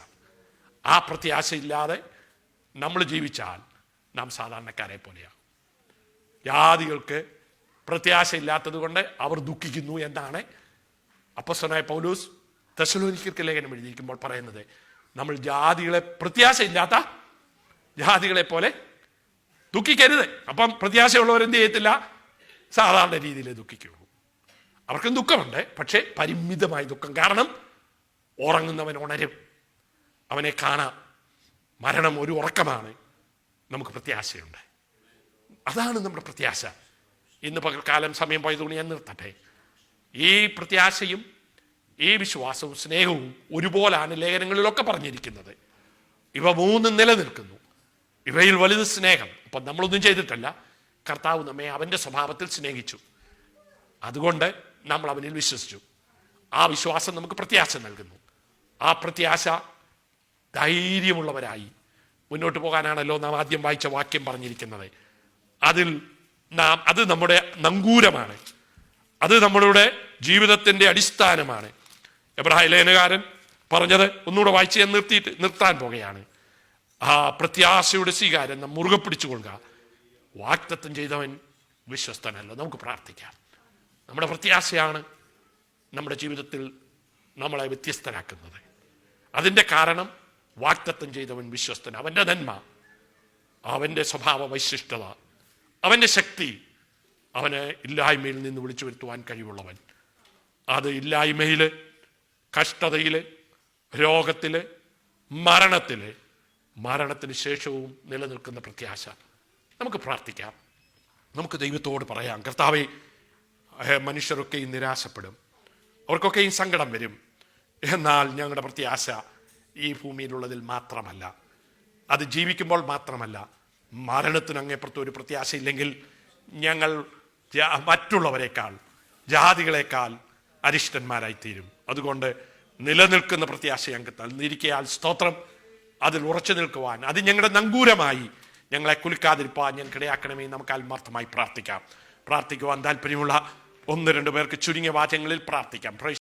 ആ പ്രത്യാശ ഇല്ലാതെ നമ്മൾ ജീവിച്ചാൽ നാം സാധാരണക്കാരെ പോലെയാണ്. ജാതികൾക്ക് പ്രത്യാശ ഇല്ലാത്തത് കൊണ്ട് അവർ ദുഃഖിക്കുന്നു എന്നാണ് അപ്പോസ്തലനായ പൗലോസ് തെസ്സലോനിക്കർക്ക് ലേഖനം എഴുതിയിരിക്കുമ്പോൾ പറയുന്നത്. നമ്മൾ ജാതികളെ, പ്രത്യാശ ഇല്ലാത്ത ജാതികളെ പോലെ ദുഃഖിക്കരുത്. അപ്പം പ്രത്യാശയുള്ളവർ എന്ത് ചെയ്യത്തില്ല? സാധാരണ രീതിയിൽ ദുഃഖിക്കുള്ളൂ. അവർക്കും ദുഃഖമുണ്ട്, പക്ഷേ പരിമിതമായ ദുഃഖം. കാരണം ഉറങ്ങുന്നവൻ ഉണരും, അവനെ കാണാം. മരണം ഒരു ഉറക്കമാണ്. നമുക്ക് പ്രത്യാശയുണ്ട്. അതാണ് നമ്മുടെ പ്രത്യാശ. ഇന്ന് പകൽക്കാലം സമയം പോയതുകൊണ്ട് ഞാൻ നിർത്തട്ടെ. ഈ പ്രത്യാശയും ഈ വിശ്വാസവും സ്നേഹവും ഒരുപോലാണ് ലേഖനങ്ങളിലൊക്കെ പറഞ്ഞിരിക്കുന്നത്. ഇവ മൂന്നും നിലനിൽക്കുന്നു. ഇവയിൽ വലുത് സ്നേഹം. അപ്പം നമ്മളൊന്നും ചെയ്തിട്ടല്ല, കർത്താവ് നമ്മെ അവൻ്റെ സ്വഭാവത്തിൽ സ്നേഹിച്ചു. അതുകൊണ്ട് നമ്മൾ അവനിൽ വിശ്വസിച്ചു. ആ വിശ്വാസം നമുക്ക് പ്രത്യാശ നൽകുന്നു. ആ പ്രത്യാശ ധൈര്യമുള്ളവരായി മുന്നോട്ട് പോകാനാണല്ലോ നാം ആദ്യം വായിച്ച വാക്യം പറഞ്ഞിരിക്കുന്നത്. അത് നമ്മുടെ നങ്കൂരമാണ്. അത് നമ്മളുടെ ജീവിതത്തിന്റെ അടിസ്ഥാനമാണ്. എബ്രായ ലേഖനകാരൻ പറഞ്ഞത് ഒന്നുകൂടെ വായിച്ച് ഞാൻ നിർത്താൻ പോകുകയാണ്. ആ പ്രത്യാശയുടെ സ്വീകാരം നാം മുറുകെ പിടിച്ചുകൊള്ളുക. വാഗ്ദത്തം ചെയ്തവൻ വിശ്വസ്തനല്ലോ. നമുക്ക് പ്രാർത്ഥിക്കാം. നമ്മുടെ പ്രത്യാശയാണ് നമ്മുടെ ജീവിതത്തിൽ നമ്മളെ വ്യത്യസ്തരാക്കുന്നത്. അതിൻ്റെ കാരണം വാഗ്ദത്തം ചെയ്തവൻ വിശ്വസ്തൻ. അവൻ്റെ നന്മ, അവൻ്റെ സ്വഭാവ വൈശിഷ്ടത, അവൻ്റെ ശക്തി, അവന് ഇല്ലായ്മയിൽ നിന്ന് വിളിച്ചു വരുത്തുവാൻ കഴിവുള്ളവൻ. അത് ഇല്ലായ്മയില്, കഷ്ടതയില്, രോഗത്തില്, മരണത്തിന് ശേഷവും നിലനിൽക്കുന്ന പ്രത്യാശ. നമുക്ക് പ്രാർത്ഥിക്കാം. നമുക്ക് ദൈവത്തോട് പറയാം, കർത്താവേ, മനുഷ്യരൊക്കെയും നിരാശപ്പെടും, അവർക്കൊക്കെയും സങ്കടം വരും. എന്നാൽ ഞങ്ങളുടെ പ്രത്യാശ ഈ ഭൂമിയിലുള്ളതിൽ മാത്രമല്ല, അത് ജീവിക്കുമ്പോൾ മാത്രമല്ല, മരണത്തിന് അങ്ങേപ്പുറത്ത് ഒരു പ്രത്യാശയില്ലെങ്കിൽ ഞങ്ങൾ മറ്റുള്ളവരെക്കാൾ, ജാതികളെക്കാൾ അരിഷ്ടന്മാരായിത്തീരും. അതുകൊണ്ട് നിലനിൽക്കുന്ന പ്രത്യാശ ഞങ്ങൾക്ക് തന്നിരിക്കയാൽ സ്തോത്രം. അതിൽ ഉറച്ചു നിൽക്കുവാൻ, അത് ഞങ്ങളുടെ നങ്കൂരമായി ഞങ്ങളെ കുലുക്കാതിരിപ്പാൻ ഞങ്ങൾക്ക് ഇടയാക്കണമേ. നമുക്ക് ആത്മാർത്ഥമായി പ്രാർത്ഥിക്കാം. പ്രാർത്ഥിക്കുവാൻ താല്പര്യമുള്ള 1-2 പേർക്ക് ചുരുങ്ങിയ വാചകങ്ങളിൽ പ്രാർത്ഥിക്കാം.